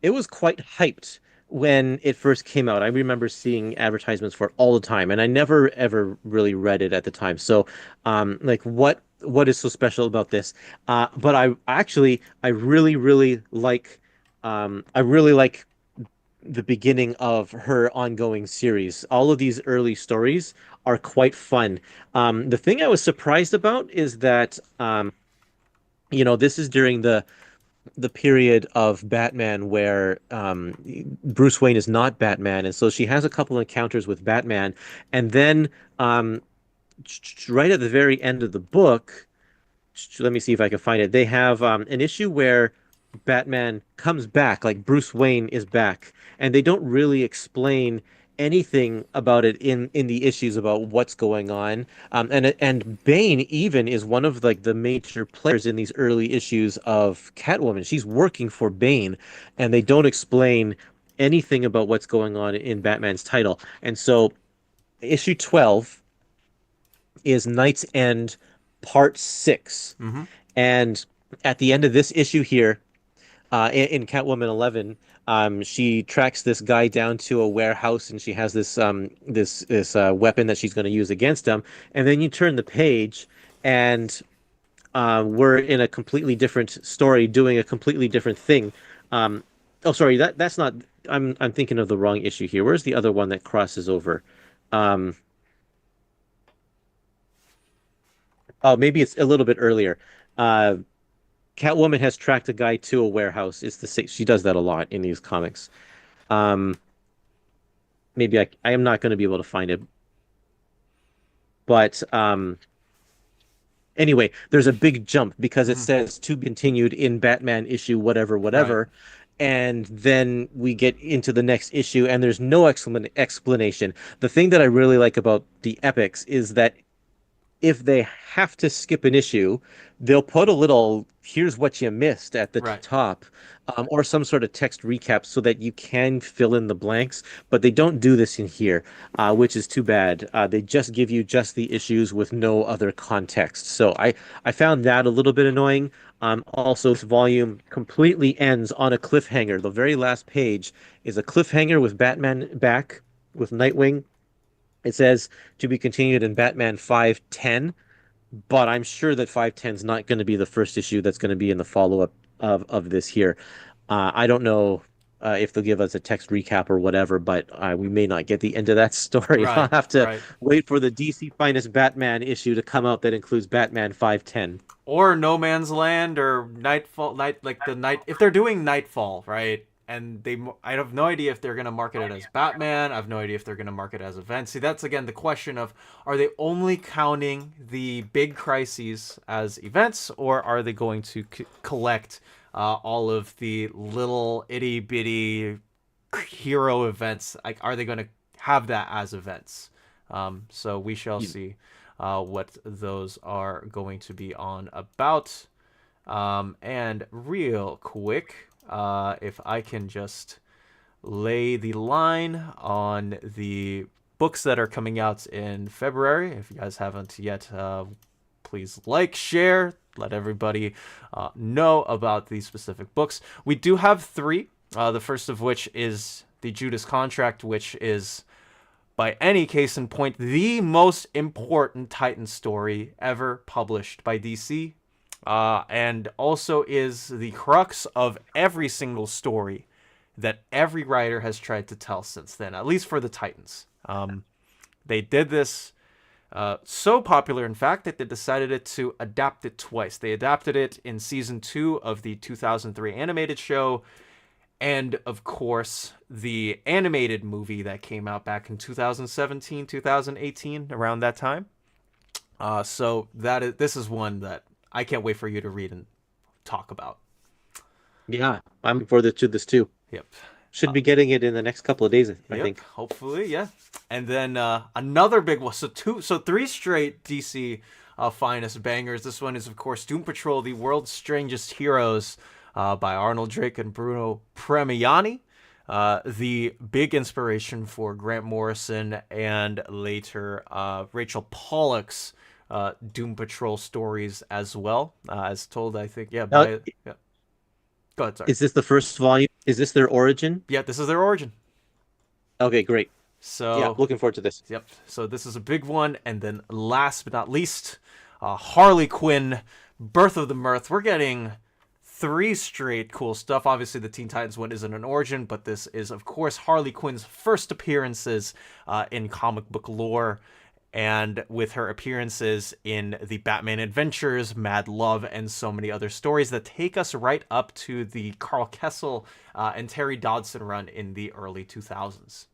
it was quite hyped when it first came out. I remember seeing advertisements for it all the time, and I never ever really read it at the time. So, like, what is so special about this? But I I really like the beginning of her ongoing series. All of these early stories are quite fun. The thing I was surprised about is that this is during the period of Batman where Bruce Wayne is not Batman, and so she has a couple encounters with Batman, and then um, right at the very end of the book, let me see if I can find it. They have an issue where Batman comes back, like Bruce Wayne is back, and they don't really explain anything about it in the issues about what's going on. And Bane even is one of like the major players in these early issues of Catwoman. She's working for Bane, and they don't explain anything about what's going on in Batman's title. And so issue 12 is Night's End Part 6. Mm-hmm. And at the end of this issue here, in Catwoman 11, she tracks this guy down to a warehouse, and she has this weapon that she's going to use against him. And then you turn the page, and we're in a completely different story, doing a completely different thing. Um, oh, sorry, that's not. I'm thinking of the wrong issue here. Where's the other one that crosses over? Um, oh, maybe it's a little bit earlier. Uh, Catwoman has tracked a guy to a warehouse. It's the same. She does that a lot in these comics. Um, maybe I am not going to be able to find it, but anyway, there's a big jump because it Mm-hmm. says to be continued in Batman issue whatever Right. whatever, and then we get into the next issue and there's no explanation. The thing that I really like about the epics is that if they have to skip an issue, they'll put a little "here's what you missed" at the Right. top, or some sort of text recap so that you can fill in the blanks. But they don't do this in here, which is too bad. They just give you just the issues with no other context. So I found that a little bit annoying. Also, this volume completely ends on a cliffhanger. The very last page is a cliffhanger with Batman back with Nightwing. It says to be continued in Batman 510, but I'm sure that 510 is not going to be the first issue that's going to be in the follow-up of this here. I don't know if they'll give us a text recap or whatever, but we may not get the end of that story. I'll Right. have to Right. wait for the DC Finest Batman issue to come out that includes Batman 510. Or No Man's Land or Nightfall, like the night. If they're doing Nightfall, right? And I have no idea if they're gonna market it as Batman. I have no idea if they're gonna market it as events. See, that's again the question of: are they only counting the big crises as events, or are they going to collect all of the little itty bitty hero events? Like, are they going to have that as events? So we shall see what those are going to be on about. And real quick, if I can just lay the line on the books that are coming out in February. If you guys haven't yet, please like, share, let everybody know about these specific books. We do have three. The first of which is the Judas Contract, which is, by any case in point, the most important Titan story ever published by DC, and also is the crux of every single story that every writer has tried to tell since then, at least for the Titans. They did this So popular, in fact, that they decided to adapt it twice. They adapted it in season 2 of the 2003 animated show, and of course, the animated movie that came out back in 2017, 2018, around that time. So this is one that I can't wait for you to read and talk about. Yeah, I'm looking forward to this too. Yep. Should be getting it in the next couple of days, I Yep, think. hopefully, yeah. And then another big one. So three straight DC finest bangers. This one is, of course, Doom Patrol: The World's Strangest Heroes by Arnold Drake and Bruno Premiani. The big inspiration for Grant Morrison and later Rachel Pollack's Doom Patrol stories as well, as told, I think, yeah. Yeah. Go ahead, sorry. Is this the first volume? Is this their origin? Yeah, this is their origin. Okay, great. So yeah, looking forward to this. Yep. So this is a big one, and then last but not least, Harley Quinn, Birth of the Mirth. We're getting 3 straight cool stuff. Obviously, the Teen Titans one isn't an origin, but this is, of course, Harley Quinn's first appearances in comic book lore, and with her appearances in the Batman Adventures, Mad Love, and so many other stories that take us right up to the Carl Kessel and Terry Dodson run in the early 2000s.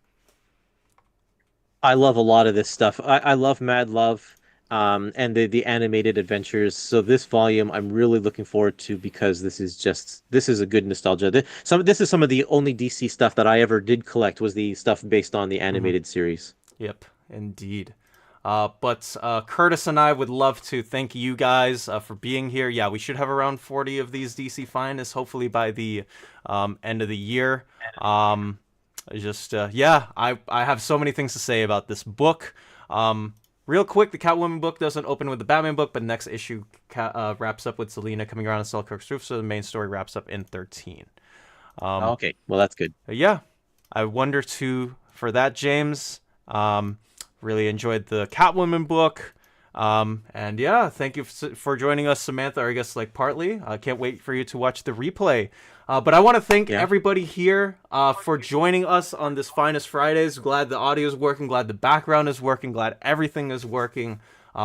I love a lot of this stuff. I love Mad Love, and the animated adventures. So this volume I'm really looking forward to because this is a good nostalgia. This is some of the only DC stuff that I ever did collect was the stuff based on the animated series. Yep, indeed. But Kurtis and I would love to thank you guys for being here. Yeah, we should have around 40 of these DC finest, hopefully by the end of the year. Yeah, I have so many things to say about this book. Real quick, the Catwoman book doesn't open with the Batman book, but next issue wraps up with Selina coming around on Selkirk's roof, so the main story wraps up in 13. Okay, well, that's good. Yeah, I wonder too for that, James. Really enjoyed the Catwoman book. And yeah, thank you for joining us, Samantha, or I guess like partly. I can't wait for you to watch the replay. But I want to thank everybody here for joining us on this Finest Fridays. Glad the audio is working. Glad the background is working. Glad everything is working.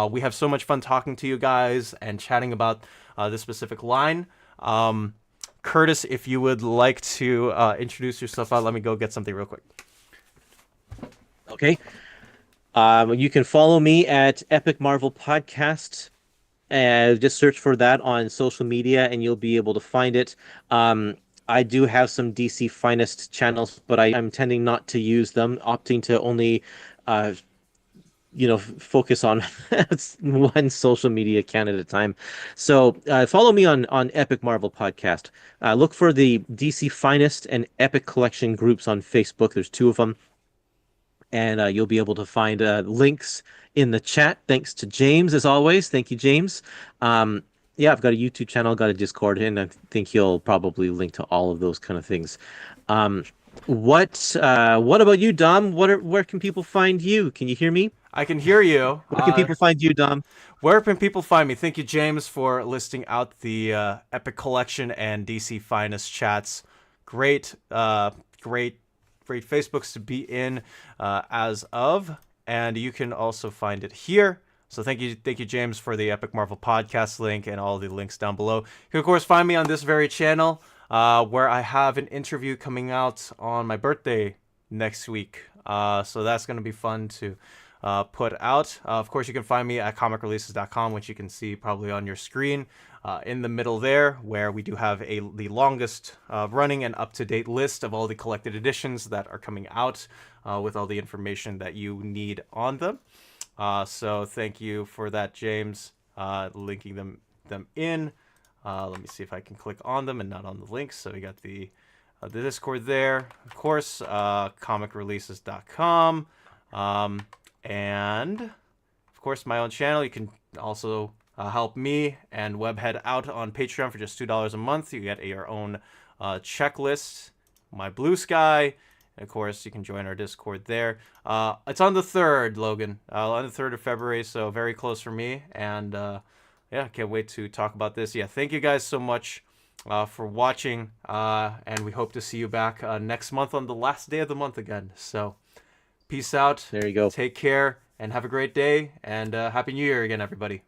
We have so much fun talking to you guys and chatting about this specific line. Kurtis, if you would like to introduce yourself out, let me go get something real quick. Okay. You can follow me at Epic Marvel Podcast. Just search for that on social media and you'll be able to find it. I do have some DC Finest channels, but I'm tending not to use them, opting to only, focus on one social media account at a time. So follow me on Epic Marvel Podcast. Look for the DC Finest and Epic Collection groups on Facebook. There's 2 of them. And you'll be able to find links in the chat. Thanks to James, as always. Thank you, James. Yeah, I've got a YouTube channel, got a Discord, and I think he'll probably link to all of those kind of things. What about you, Dom? Where can people find you? Can you hear me? I can hear you. Where can people find you, Dom? Where can people find me? Thank you, James, for listing out the Epic Collection and DC Finest chats. Great Facebooks to be in as of, and you can also find it here. So thank you, James, for the Epic Marvel Podcast link and all the links down below. You can, of course, find me on this very channel where I have an interview coming out on my birthday next week. So that's going to be fun to put out. Of course, you can find me at comicreleases.com, which you can see probably on your screen. In the middle there, where we do have the longest running and up-to-date list of all the collected editions that are coming out with all the information that you need on them. So thank you for that, James, linking them in. Let me see if I can click on them and not on the links. So we got the Discord there, of course, comicreleases.com, and of course my own channel. You can also help me and Webhead out on Patreon for just $2 a month. You get your own checklist, my Blue Sky, and of course you can join our Discord there. It's on the 3rd, Logan, on the 3rd of February, so very close for me, and yeah, can't wait to talk about this. Yeah, thank you guys so much for watching, and we hope to see you back next month on the last day of the month again. So peace out. There you go. Take care, and have a great day, and Happy New Year again, everybody.